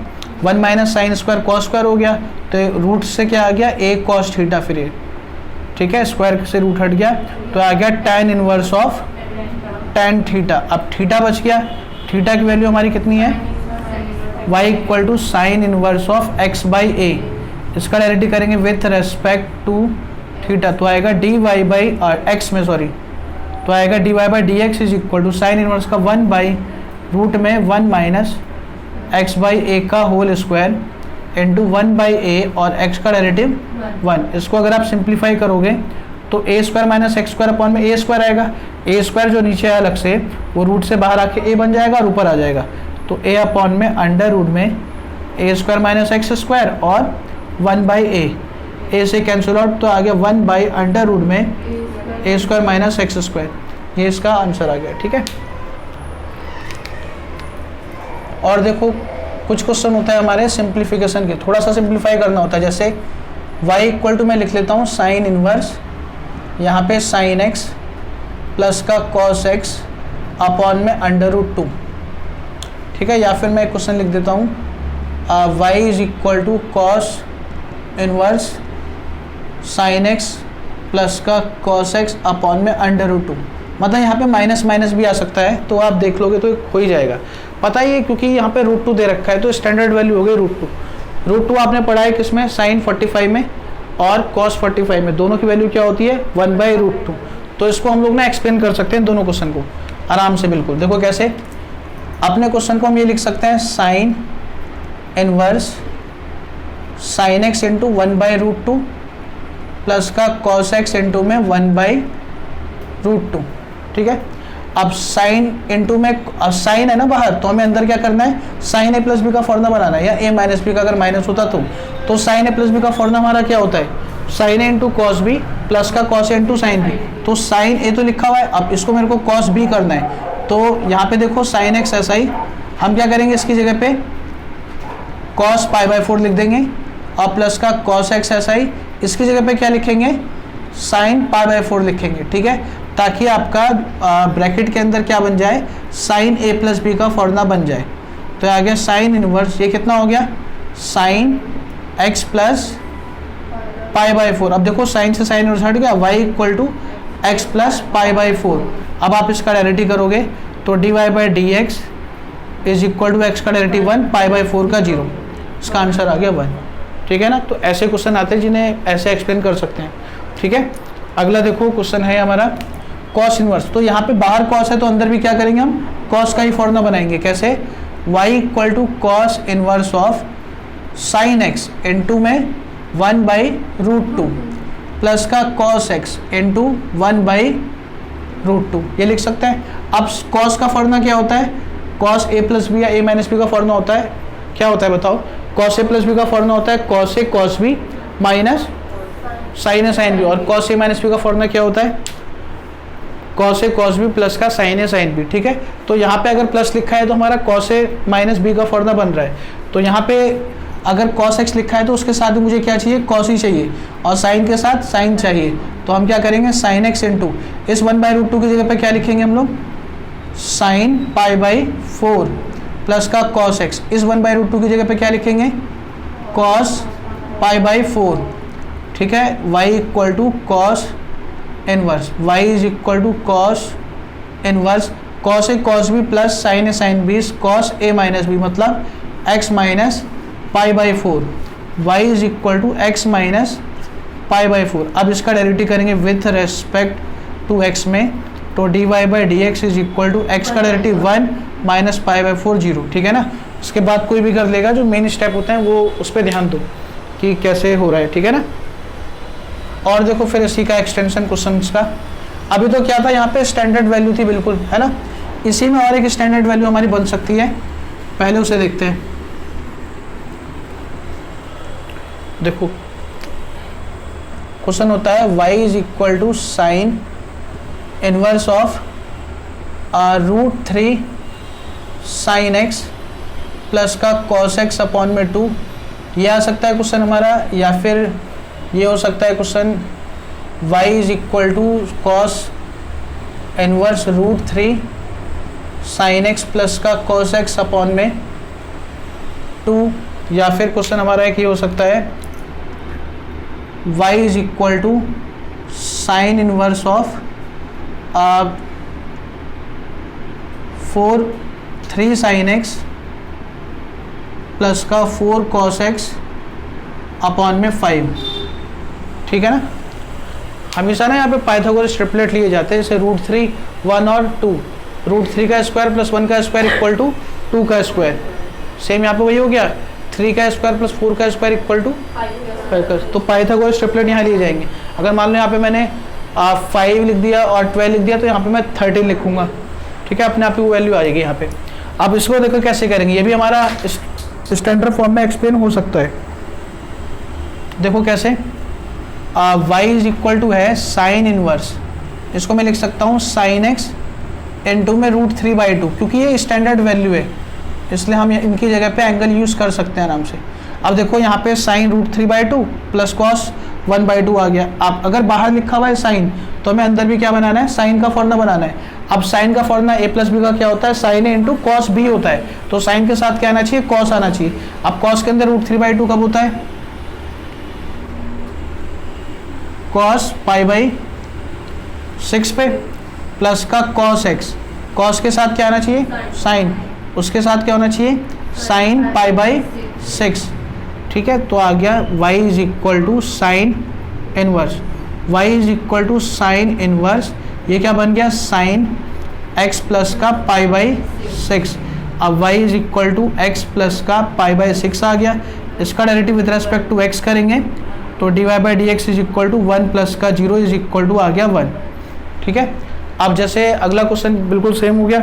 1 minus sine square cos square हो गया, तो root से क्या आ गया ए कॉस थीटा, फिर ये ठीक है स्क्वायर से रूट हट गया तो आ गया tan inverse of tan theta. अब थीटा बच गया, थीटा की वैल्यू हमारी कितनी है, y equal to sine inverse of x by a, इसका डायरेक्टली करेंगे विथ रेस्पेक्ट टू थीटा, तो आएगा dy बाई x में सॉरी, तो आएगा dy by d x is equal to sine inverse का 1 बाई रूट में 1 माइनस एक्स बाई ए का होल स्क्वायर इंटू 1 बाई ए और x का डेरिवेटिव 1। इसको अगर आप सिंप्लीफाई करोगे तो a square minus x square upon में ए स्क्वायर आएगा, ए स्क्वायर जो नीचे है अलग से वो रूट से बाहर आके ए बन जाएगा और ऊपर आ जाएगा, तो ए अपॉन में अंडर रूट में a square minus x square और 1 बाई ए से कैंसिल आउट, तो आ गया 1 बाई अंडर रूट में a square minus x square, ये इसका आंसर आ गया, ठीक है। और देखो कुछ क्वेश्चन होता है हमारे सिंप्लीफिकेशन के, थोड़ा सा सिंप्लीफाई करना होता है, जैसे y इक्वल टू मैं लिख लेता हूँ साइन इनवर्स यहाँ पे साइन x प्लस का कॉस x अपॉन में अंडर रूट 2, ठीक है। या फिर मैं एक क्वेश्चन लिख देता हूँ y is equal to cos inverse sine x plus का कॉस x अपॉन में अंडर रूट 2, मतलब यहाँ पे माइनस माइनस भी आ सकता है, तो आप देख लोगे तो हो ही जाएगा, पता ही है क्योंकि यहाँ पे रूट 2 दे रखा है, तो स्टैंडर्ड वैल्यू हो गई रूट 2 आपने पढ़ा है किसमें, साइन 45 में और कॉस 45 में, दोनों की वैल्यू क्या होती है 1 बाई रूट 2। तो इसको हम लोग ना एक्सप्लेन कर सकते हैं दोनों क्वेश्चन को आराम से, बिल्कुल देखो कैसे। अपने क्वेश्चन को हम ये लिख सकते हैं sine inverse sine x into 1 by root 2 plus का कॉस एक्स इंटू में 1 बाई रूट 2, ठीक है। अब साइन इंटू में, अब साइन है ना बाहर, तो हमें अंदर क्या करना है, साइन ए प्लस बी का फॉर्मूला बनाना है, या ए माइनस बी का अगर माइनस होता तो साइन ए प्लस बी का फॉर्मूला हमारा क्या होता है, साइन ए इंटू कॉस बी प्लस का cos A into sine B. तो साइन ए तो लिखा हुआ है, अब इसको मेरे को कॉस बी करना है, तो यहाँ पे देखो साइन एक्स ऐसा ही, हम क्या करेंगे इसकी जगह पे कॉस पाई बाई 4 लिख देंगे और प्लस का कॉस एक्स ऐसा ही, इसकी जगह पे क्या लिखेंगे साइन पाई बाई 4 लिखेंगे, ठीक है, ताकि आपका ब्रैकेट के अंदर क्या बन जाए, साइन ए प्लस बी का फॉर्मूला बन जाए। तो आ गया साइन इनवर्स, ये कितना हो गया sine x plus pi by 4। अब देखो साइन से साइन इनवर्स हट गया, y equal to x plus pi by 4। अब आप इसका डेरिवेटिव करोगे तो d y by d x is equal to x का डेरिवेटिव 1 पाई बाई 4 का 0, इसका आंसर आ गया 1, ठीक है ना। तो ऐसे क्वेश्चन आते हैं जिन्हें ऐसे एक्सप्लेन कर सकते हैं, ठीक है। अगला देखो क्वेश्चन है हमारा कॉस इनवर्स, तो यहाँ पे बाहर कॉस है तो अंदर भी क्या करेंगे हम कॉस का ही फॉर्मूला बनाएंगे, कैसे y equal to cos inverse of sine x into में 1 बाई रूट 2 प्लस का cos x into 1 by root 2, ये लिख सकते हैं। अब कॉस का फॉर्मूला क्या होता है, कॉस ए प्लस बी या ए माइनस बी का फॉर्मूला होता है, क्या होता है बताओ, कॉस ए प्लस बी का फॉर्मूला होता है cos a cos B minus sign a sine B, और कॉस ए माइनस बी का फॉर्मूला क्या होता है cos a cos b plus का साइन ए साइन बी, ठीक है। तो यहाँ पे अगर प्लस लिखा है तो हमारा कॉस ए माइनस बी का फॉर्मूला बन रहा है, तो यहाँ पे अगर कॉस एक्स लिखा है तो उसके साथ भी मुझे क्या चाहिए कॉस ही चाहिए, और साइन के साथ साइन चाहिए, तो हम क्या करेंगे साइन एक्स इंटू इस 1 बाई रूट 2 की जगह पे क्या लिखेंगे हम लोग साइन पाई बाई 4 प्लस का कॉस एक्स, इस 1 बाई रूट 2 की जगह पे क्या लिखेंगे कॉस पाई बाई 4, ठीक है। y equal to cos inverse, y is equal to cos inverse cos a cos b plus sine a sine b cos a minus b, मतलब x minus pi by 4, y is equal to x minus pi by 4। अब इसका derivative करेंगे with respect to x में, तो d y by d x is equal to x का derivative 1 minus pi by 4 0, ठीक है ना। इसके बाद कोई भी कर लेगा, जो मेन स्टेप होते हैं वो उस पर ध्यान दो कि कैसे हो रहा है, ठीक है ना। और देखो फिर इसी का एक्सटेंशन क्वेश्चन का, अभी तो क्या था यहाँ पे स्टैंडर्ड वैल्यू थी बिल्कुल, है ना। इसी में और एक स्टैंडर्ड वैल्यू हमारी बन सकती है, पहले उसे देखते हैं। देखो क्वेश्चन होता है y is equal to sine inverse of √3 sine x plus का cos x अपॉन में 2, ये आ सकता है क्वेश्चन हमारा। या फिर ये हो सकता है question y is equal to cos inverse √3 sine x plus का cos x अपॉन में 2। या फिर क्वेश्चन हमारा एक ये हो सकता है y is equal to sine inverse of 3 sine x plus का 4 cos x अपॉन में 5, ठीक है ना। हमेशा ना यहाँ पे पाइथागोरस ट्रिपलेट लिए जाते हैं, जैसे √3 1 और 2, √3 का स्क्वायर प्लस 1 का स्क्वायर इक्वल टू 2 का स्क्वायर। सेम यहाँ पे वही हो गया, 3 का स्क्वायर प्लस 4 का स्क्वायर इक्वल टू 5 का। तो पाइथागोरस ट्रिपलेट यहाँ लिए जाएंगे। अगर मान लो यहाँ पे मैंने 5 लिख दिया और 12 लिख दिया, तो यहाँ पे मैं 13 लिखूंगा, ठीक है, अपने आप ही वो वैल्यू आएगी यहाँ पे। अब इसको देखो कैसे करेंगे, ये भी हमारा स्टैंडर्ड फॉर्म में एक्सप्लेन हो सकता है। देखो कैसे, y इज इक्वल टू है साइन इनवर्स, इसको मैं लिख सकता हूँ साइन x इन 2 में √3/2, क्योंकि ये स्टैंडर्ड वैल्यू है इसलिए हम इनकी जगह पे एंगल यूज़ कर सकते हैं आराम से। अब देखो यहाँ पे साइन √3/2 प्लस cos 1/2 आ गया। अब अगर बाहर लिखा हुआ है साइन, तो हमें अंदर भी क्या बनाना है, साइन का फॉर्मूला बनाना है। अब साइन का फॉर्मूला a प्लस बी का क्या होता है, sine a into cos b होता है, तो साइन के साथ क्या आना चाहिए, कॉस आना चाहिए। अब कॉस के अंदर √3/2 कब होता है, कॉस π/6 पे प्लस का cos x, कॉस के साथ क्या आना चाहिए, साइन, उसके साथ क्या होना चाहिए, साइन π/6, ठीक है। तो आ गया y is equal to sine inverse, y is equal to sine inverse, ये क्या बन गया, साइन x प्लस का π/6। अब y is equal to x plus का π/6 आ गया। इसका derivative with respect to x करेंगे, तो dy/dx is equal to 1 plus का 0 इज इक्वल टू आ गया 1, ठीक है। अब जैसे अगला क्वेश्चन बिल्कुल सेम हो गया,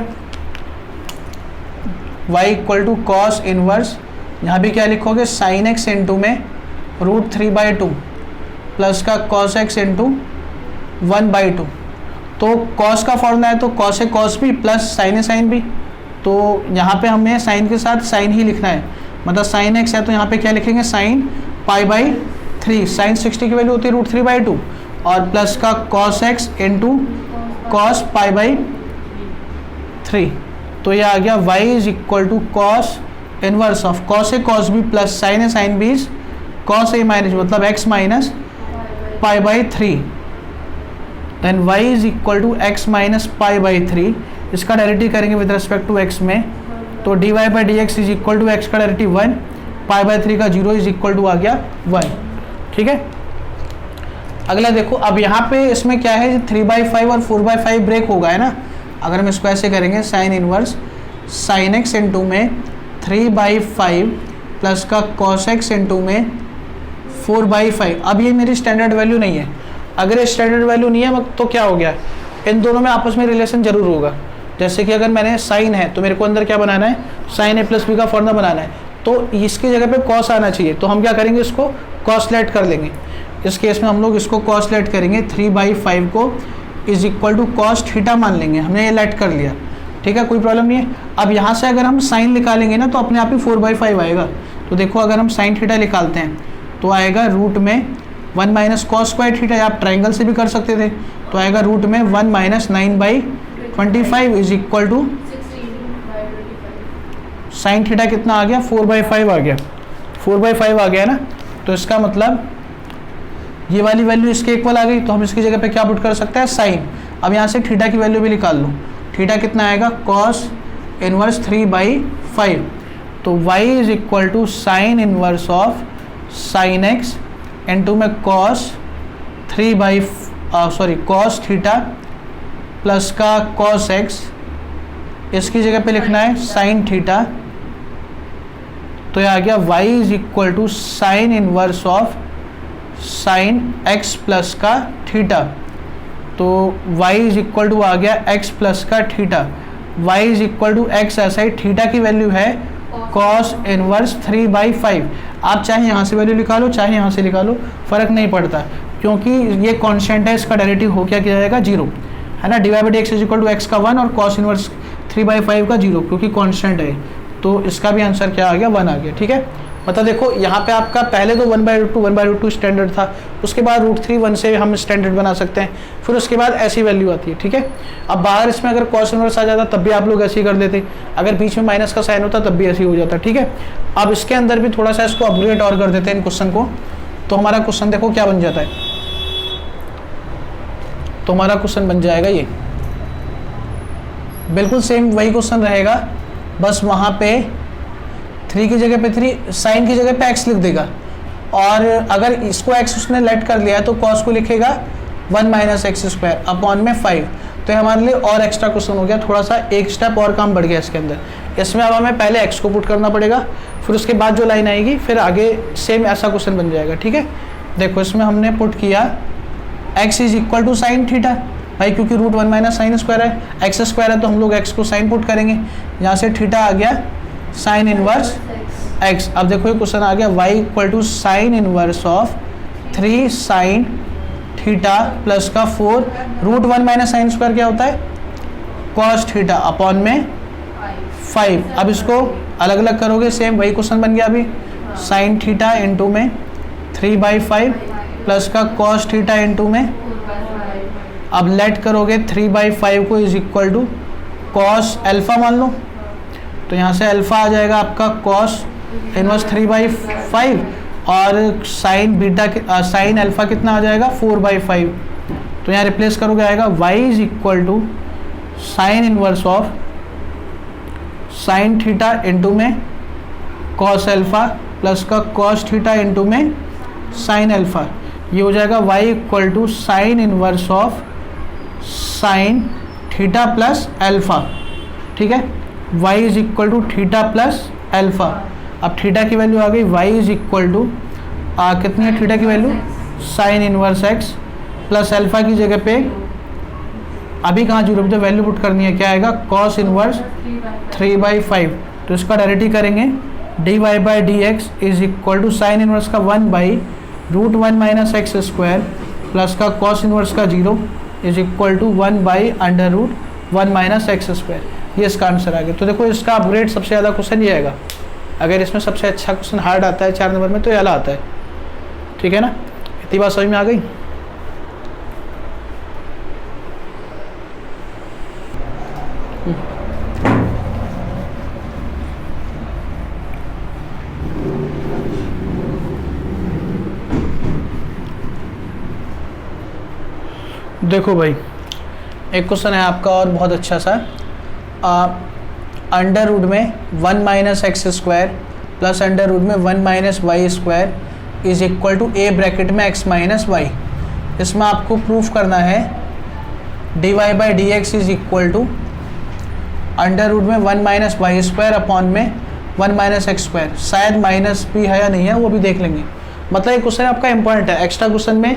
y equal to cos inverse, यहाँ भी क्या लिखोगे, साइन x इंटू में √3/2 प्लस का cos x इंटू 1/2। तो cos का फॉर्मूला है तो cos है cos भी प्लस साइन है साइन भी, तो यहाँ पे हमें साइन के साथ साइन ही लिखना है, मतलब साइन x है तो यहाँ पे क्या लिखेंगे, साइन π/3, साइन 60 की वैल्यू होती है √3/2 और प्लस का cos x इंटू cos π/3। तो ये आ गया y is equal to cos inverse of cos है cos b प्लस साइन है sine b is cos a minus, मतलब x minus π/3, then y is equal to x minus π/3। इसका derivative करेंगे with respect to x में, तो dy/dx is equal to x का derivative 1, π/3 का 0 is equal to आ गया 1, ठीक है। अगला देखो, अब यहाँ पे इसमें क्या है, 3/5 और 4/5 ब्रेक होगा, है ना। अगर हम इसको ऐसे करेंगे, sign inverse sine x into में 3/5 प्लस का cos x इंटू में 4/5। अब ये मेरी स्टैंडर्ड वैल्यू नहीं है, अगर ये स्टैंडर्ड वैल्यू नहीं है तो क्या हो गया, इन दोनों में आपस में रिलेशन जरूर होगा। जैसे कि अगर मैंने साइन है तो मेरे को अंदर क्या बनाना है, साइन a प्लस बी का फॉर्मूला बनाना है, तो इसकी जगह पे cos आना चाहिए, तो हम क्या करेंगे, इसको cos लेट कर लेंगे। इस केस में हम लोग इसको cos लेट करेंगे, 3/5 को is equal to cos theta मान लेंगे, हमने ये लेट कर लिया, ठीक है, कोई प्रॉब्लम नहीं है। अब यहाँ से अगर हम साइन निकालेंगे ना तो अपने आप ही 4/5 आएगा। तो देखो अगर हम साइन थीटा निकालते हैं तो आएगा रूट में 1 माइनस cos स्क्वायर थीटा, आप ट्राइंगल से भी कर सकते थे, तो आएगा रूट में 1 minus 9/25 is equal to sine theta कितना आ गया, 4/5 आ गया, 4/5 आ गया ना। तो इसका मतलब ये वाली वैल्यू इसके इक्वल आ गई, तो हम इसकी जगह पे क्या पुट कर सकते हैं, साइन। अब यहाँ से थीटा की वैल्यू भी निकाल लो, थीटा कितना आएगा, cos इनवर्स 3/5। तो y is equal to sine inverse of sine x into में cos cos थीटा प्लस का cos x, इसकी जगह पे लिखना है साइन थीटा, तो ये आ गया y is equal to sine inverse of sine x plus का थीटा। तो y इज इक्वल टू आ गया x प्लस का theta, y is equal to x ऐसा ही, थीटा की वैल्यू है cos इनवर्स 3/5। आप चाहे यहाँ से वैल्यू निकालो चाहे यहाँ से निकालो, फर्क नहीं पड़ता, क्योंकि ये कांस्टेंट है, इसका डेरिवेटिव हो क्या जाएगा 0, है ना। dy by dx is equal to x का 1 और cos इनवर्स 3/5 का 0, क्योंकि कांस्टेंट है, तो इसका भी आंसर क्या आ गया 1 आ गया। ठीक है, मतलब देखो यहाँ पे आपका पहले तो 1/√2 स्टैंडर्ड था, उसके बाद √3 1 से हम स्टैंडर्ड बना सकते हैं, फिर उसके बाद ऐसी वैल्यू आती है। ठीक है, अब बाहर इसमें अगर cos इनवर्स आ जाता तब भी आप लोग ऐसे ही कर देते, अगर बीच में माइनस का साइन होता तब भी ऐसे ही हो जाता। ठीक है, अब इसके अंदर भी थोड़ा सा इसको अपग्रेड और कर देते हैं इन क्वेश्चन को, तो हमारा क्वेश्चन देखो क्या बन जाता है, तो हमारा क्वेश्चन बन जाएगा ये, बिल्कुल सेम वही क्वेश्चन रहेगा, बस वहाँ पे 3 की जगह पे 3, साइन की जगह पे x लिख देगा, और अगर इसको x उसने लेट कर लिया है तो cos को लिखेगा 1 माइनस एक्स स्क्वायर अपॉन में 5। तो हमारे लिए और एक्स्ट्रा क्वेश्चन हो गया, थोड़ा सा एक स्टेप और काम बढ़ गया इसके अंदर। इसमें अब हमें पहले x को पुट करना पड़ेगा, फिर उसके बाद जो लाइन आएगी फिर आगे सेम ऐसा क्वेश्चन बन जाएगा। ठीक है, देखो इसमें हमने पुट किया x is equal to sine theta, भाई क्योंकि √1 माइनस साइन स्क्वायर है, एक्स स्क्वायर है तो हम लोग x को साइन पुट करेंगे, यहाँ से थीटा आ गया साइन इनवर्स x। अब देखो ये क्वेश्चन आ गया y equal to sine inverse of 3 sine theta plus का 4 √1 माइनस साइन स्क्वायर क्या होता है cos थीटा अपॉन में 5। अब इसको अलग अलग करोगे सेम वही क्वेश्चन बन गया अभी, साइन थीटा इंटू में 3/5 प्लस का cos थीटा इंटू में, अब लेट करोगे 3/5 को is equal to cos alpha मान लो, तो यहाँ से अल्फा आ जाएगा आपका cos इनवर्स 3/5 और साइन बीटा साइन अल्फा कितना आ जाएगा 4/5। तो यहाँ रिप्लेस करोगे आएगा y is equal to sine inverse of sine theta into में cos अल्फा प्लस का cos थीटा इंटू में साइन अल्फा, ये हो जाएगा y equal to sine inverse of sine theta plus alpha. ठीक है, y is equal to theta plus alpha. अब theta की वैल्यू आ गई y इज इक्वल टू कितनी है थीटा की value sine inverse x plus alpha की जगह पे अभी कहाँ जीरो पे वैल्यू पुट करनी है, क्या आएगा cos इनवर्स 3/5। तो इसका डायरेक्टली करेंगे dy by dx is equal to sine inverse का 1/√1 माइनस एक्स स्क्वायर प्लस का cos इनवर्स का 0 is equal to 1/√1 minus x square. ये इसका आंसर आ गया। तो देखो इसका अपग्रेड सबसे ज़्यादा क्वेश्चन ये आएगा, अगर इसमें सबसे अच्छा क्वेश्चन हार्ड आता है 4 नंबर में तो ये वाला आता है। ठीक है ना, इतनी बात समझ में आ गई। देखो भाई एक क्वेश्चन है आपका और बहुत अच्छा सा, अंडर रूट में 1 minus x square plus under root में 1 minus y square is equal to a bracket में x माइनस वाई। इसमें आपको प्रूफ करना है dy by d x is equal to under root में 1 माइनस वाई स्क्वायर अपॉन में 1 minus x square. शायद minus भी है या नहीं है वो भी देख लेंगे। मतलब ये क्वेश्चन आपका इंपॉर्टेंट है, एक्स्ट्रा क्वेश्चन में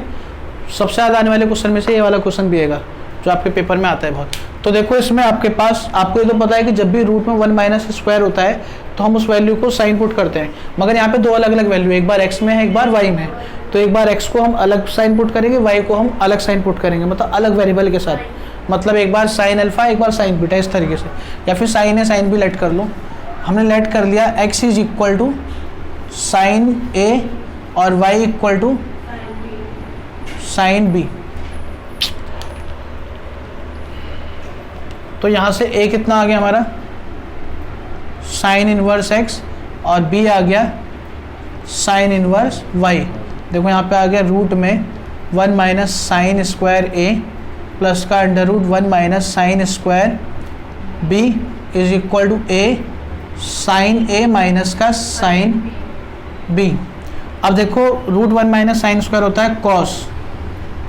सबसे ज़्यादा आने वाले क्वेश्चन में से ये वाला क्वेश्चन भी आएगा जो आपके पेपर में आता है बहुत। तो देखो इसमें आपके पास आपको ये तो पता है कि जब भी रूट में 1 माइनस स्क्वायर होता है तो हम उस वैल्यू को साइन पुट करते हैं, मगर यहाँ पे दो अलग अलग वैल्यू, एक बार x में है एक बार y में है। तो एक बार x को हम अलग साइन पुट करेंगे, y को हम अलग साइन पुट करेंगे, मतलब अलग वेरिएबल के साथ। मतलब एक बार साइन अल्फा एक बार साइन बीटा, इस तरीके से, या फिर साइन है साइन भी लेट कर लो। हमने लेट कर लिया x is equal to sine a और y equal to sine b। तो यहाँ से a कितना आ गया हमारा साइन इनवर्स x और b आ गया साइन इनवर्स y। देखो यहाँ पे आ गया रूट में 1 minus sine square a plus का under root 1 minus sine square b is equal to a sine a minus का साइन बी। अब देखो रूट 1 माइनस साइन स्क्वायर होता है कॉस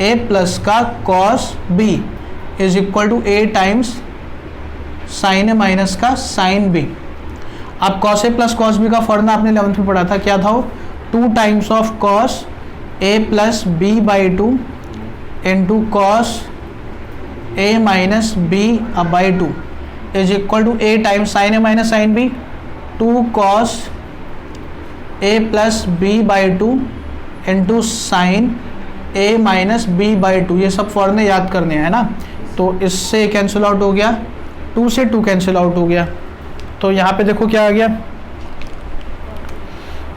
ए प्लस का cos b is equal to a times sine a minus का sine b. अब cos a plus cos b का formula आपने 11th में पढ़ा था, क्या था वो? 2 times of cos a plus b by 2 into cos a minus b by 2 is equal to a times sine a minus sine b 2 cos a plus b by 2 into sine a minus b by 2। ये सब फॉर्मूले याद करने हैं ना, तो इससे cancel out हो गया, 2 से 2 कैंसिल आउट हो गया। तो यहाँ पे देखो क्या आ गया,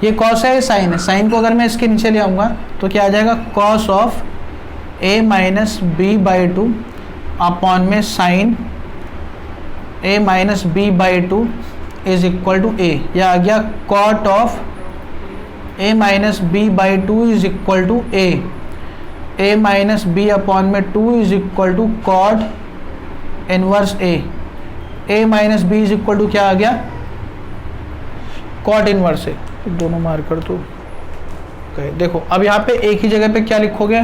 ये कॉस है, साइन है, साइन को अगर मैं इसके नीचे ले आऊँगा तो क्या आ जाएगा, cos of a minus b by 2 upon में sine a minus b by 2 is equal to a. यह आ गया cot of a minus b by 2 is equal to a minus b upon में 2 is equal to cot inverse a minus b is equal to क्या आ गया, cot inverse ए। दोनों marker तो गए। देखो अब यहाँ पे एक ही जगह पे क्या लिखोगे,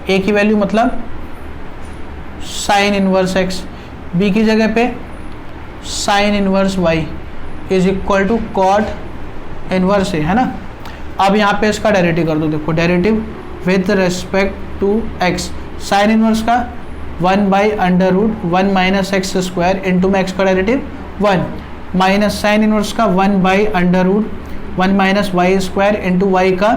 ए की वैल्यू मतलब साइन इनवर्स एक्स, बी की जगह पे sine inverse y is equal to cot inverse a, है ना। अब यहाँ पे इसका डेरिवेटिव कर दो। देखो derivative with respect to x, sine inverse का 1 by under root 1 minus x square into में एक्स का डेरिवेटिव 1 माइनस साइन इनवर्स का 1 by under root 1 minus y square into y का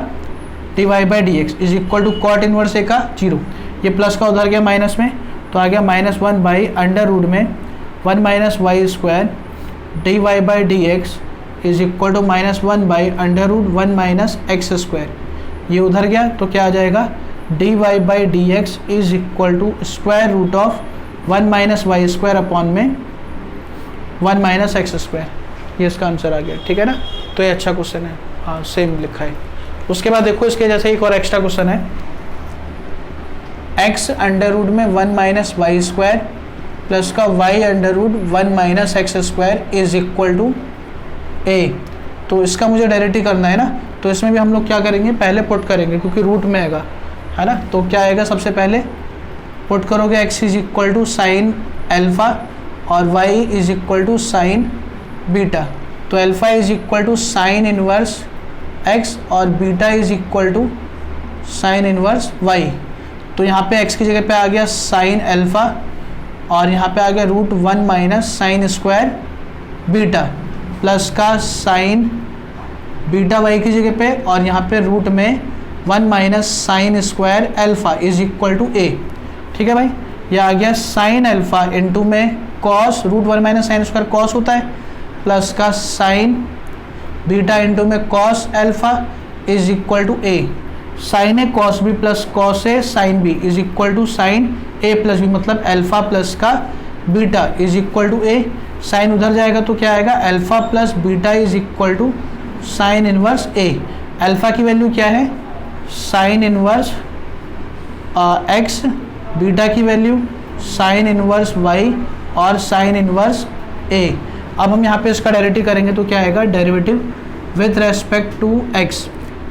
d y by d x is equal to cot inverse a का 0। ये plus का उधर गया minus में, तो आ गया -1 बाई अंडर रूट में 1 minus y square d y by d x is equal to -1 by under root 1 minus x square. ये उधर गया तो क्या आ जाएगा, d y by d x is equal to square root of 1 minus y square upon में 1 minus x square. ये इसका आंसर आ गया, ठीक है ना। तो ये अच्छा क्वेश्चन है, हाँ सेम लिखा है। उसके बाद देखो इसके जैसे एक और एक्स्ट्रा क्वेश्चन है, एक्स अंडर रूट में 1 माइनस वाई स्क्वायर प्लस का y under root 1 minus x square is equal to a. तो इसका मुझे डायरेक्टली करना है ना, तो इसमें भी हम लोग क्या करेंगे, पहले पुट करेंगे क्योंकि रूट में आएगा, है ना। तो क्या आएगा, सबसे पहले पुट करोगे x is equal to sine alpha और y is equal to sine beta. तो alpha is equal to sine inverse x और beta is equal to sine inverse y। तो यहाँ पे x की जगह पे आ गया साइन एल्फा और यहाँ पे आ गया root 1 minus sine square beta plus का साइन बीटा y की जगह पे और यहाँ पे रूट में 1 minus sine square alpha is equal to a. ठीक है भाई, यह आ गया साइन एल्फा इंटू में cos root 1 minus sine square cos होता है प्लस का साइन बीटा इंटू में cos alpha is equal to a. Sine a cos b plus cos a sine b is equal to sine a plus b, मतलब alpha plus का beta is equal to a. Sine उधर जाएगा तो क्या आएगा, alpha plus beta is equal to sine inverse a. Alpha की value क्या है, साइन इनवर्स एक्स, बीटा की वैल्यू साइन इनवर्स वाई और साइन इनवर्स ए। अब हम यहाँ पे इसका डेरिवेटिव करेंगे तो क्या आएगा, derivative with respect to x,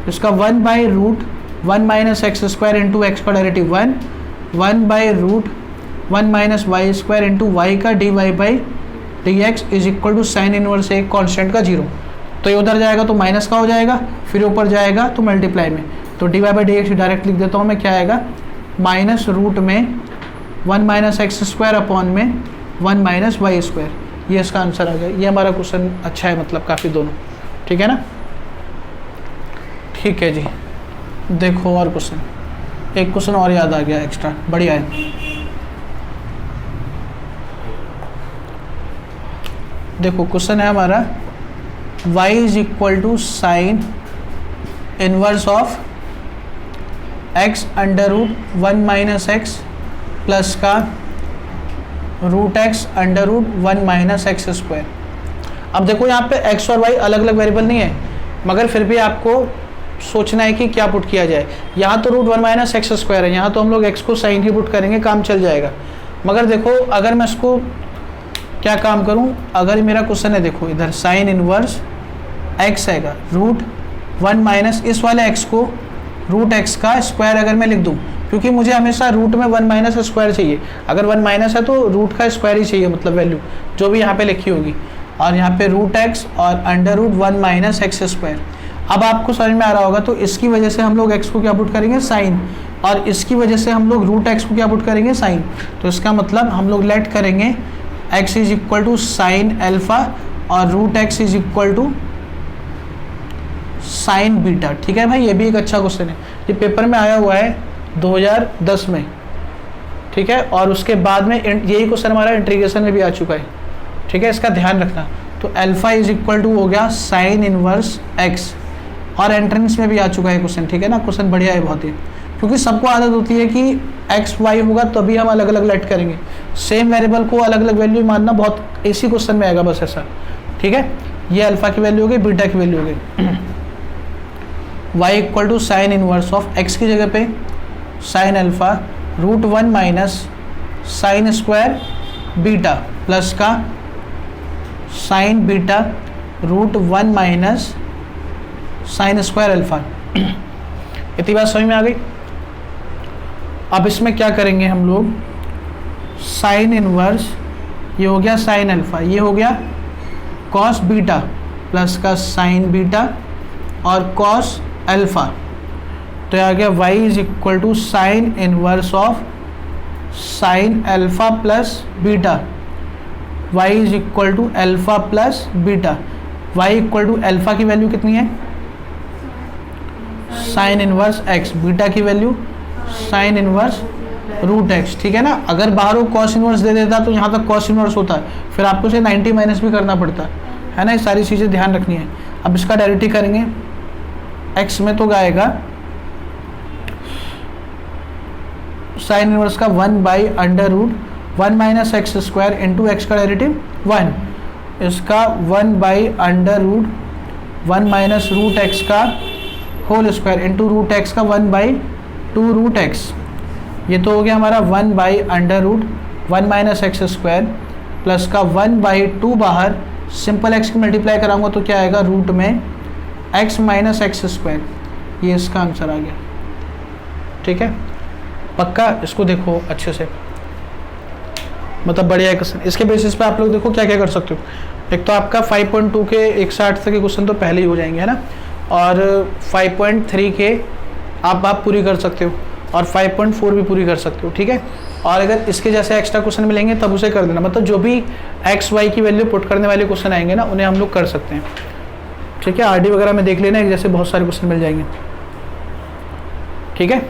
इसका 1 by root 1 minus x square into x का derivative 1 by root 1 minus y square into y का d y by d x is equal to sine inverse a constant का 0। तो ये उधर जाएगा तो minus का हो जाएगा, फिर ऊपर जाएगा तो मल्टीप्लाई में, तो d y by d x direct लिख देता हूँ मैं, क्या आएगा माइनस रूट में 1 माइनस एक्स स्क्वायर अपॉन में 1 माइनस वाई स्क्वायर। ये इसका आंसर आ गया। ये हमारा क्वेश्चन अच्छा है, मतलब काफ़ी दोनों, ठीक है ना। ठीक है जी, देखो और क्वेश्चन, एक क्वेश्चन और याद आ गया एक्स्ट्रा, बढ़िया है। देखो क्वेश्चन है हमारा y is equal to sine inverse of x under root 1 minus x plus का root x under root 1 minus x square. अब देखो यहाँ पे x और y अलग अलग वेरिएबल नहीं है, मगर फिर भी आपको सोचना है कि क्या पुट किया जाए। यहाँ तो रूट 1 माइनस एक्स स्क्वायर है, यहाँ तो हम लोग x को साइन ही पुट करेंगे, काम चल जाएगा। मगर देखो अगर मैं इसको क्या काम करूं, अगर मेरा क्वेश्चन है देखो इधर साइन इनवर्स x आएगा रूट 1 माइनस इस वाले x को रूट x का स्क्वायर अगर मैं लिख दूं, क्योंकि मुझे हमेशा रूट में 1 माइनस स्क्वायर चाहिए, अगर 1 माइनस है तो रूट का स्क्वायर ही चाहिए, मतलब वैल्यू जो भी यहाँ पे लिखी होगी, और यहाँ पे रूट x और under root 1 minus x square. अब आपको समझ में आ रहा होगा, तो इसकी वजह से हम लोग x को क्या पुट करेंगे साइन, और इसकी वजह से हम लोग रूट x को क्या पुट करेंगे साइन। तो इसका मतलब हम लोग लेट करेंगे x is equal to sine alpha और root x is equal to sine beta. ठीक है भाई, ये भी एक अच्छा क्वेश्चन है, ये पेपर में आया हुआ है 2010 में। ठीक है, और उसके बाद में यही क्वेश्चन हमारा इंटीग्रेशन में भी आ चुका है। ठीक है, इसका ध्यान रखना। तो अल्फा इज इक्वल टू हो गया साइन इनवर्स x, और एंट्रेंस में भी आ चुका है क्वेश्चन। ठीक है ना, क्वेश्चन बढ़िया है बहुत ही, क्योंकि सबको आदत होती है कि x y होगा तभी हम अलग अलग लेट करेंगे, सेम वेरिएबल को अलग अलग वैल्यू मानना बहुत इसी क्वेश्चन में आएगा बस ऐसा। ठीक है, ये अल्फा की वैल्यू हो गई, बीटा की वैल्यू हो गई। y equal to sine inverse of x की जगह पे sine alpha root 1 minus sine square beta plus का sine beta root 1 minus sine square alpha. इतनी बात समझ में आ गई। अब इसमें क्या करेंगे हम लोग, साइन इनवर्स, ये हो गया साइन अल्फा, ये हो गया कॉस बीटा प्लस का साइन बीटा और कॉस अल्फा, तो आ गया y is equal to sine inverse of sine alpha plus beta, y is equal to alpha plus beta. y equal to alpha की value कितनी है साइन इनवर्स x, बीटा की value sine inverse root x। ठीक है ना, अगर बाहर वो कॉस इनवर्स दे देता तो यहाँ तक कॉस इनवर्स होता है, फिर आपको से 90 माइनस भी करना पड़ता है ना, ये सारी चीज़ें ध्यान रखनी है। अब इसका डायरेक्ट ही करेंगे, x में तो आएगा साइन इनवर्स का 1 by under root 1 minus x square into x का डेरिवेटिव 1, इसका 1 by under root 1 minus root x का whole square into root x का 1 बाई 2 रूट एक्स। ये तो हो गया हमारा 1 by under root 1 minus x square plus का 1 बाई 2 बाहर, सिंपल एक्स की मल्टीप्लाई कराऊंगा तो क्या आएगा रूट में x माइनस एक्स स्क्वायर। ये इसका आंसर आ गया। ठीक है, पक्का इसको देखो अच्छे से, मतलब बढ़िया क्वेश्चन। इसके बेसिस पे आप लोग देखो क्या क्या कर सकते हो। एक तो आपका 5.2 के 160 तक के क्वेश्चन तो पहले ही हो जाएंगे है ना, और 5.3 के आप पूरी कर सकते हो, और 5.4 भी पूरी कर सकते हो। ठीक है, और अगर इसके जैसे एक्स्ट्रा क्वेश्चन मिलेंगे तब उसे कर देना, मतलब जो भी x y की वैल्यू पुट करने वाले क्वेश्चन आएंगे ना उन्हें हम लोग कर सकते हैं। ठीक है, आरडी वगैरह में देख लेना, एक जैसे बहुत सारे क्वेश्चन मिल जाएंगे। ठीक है।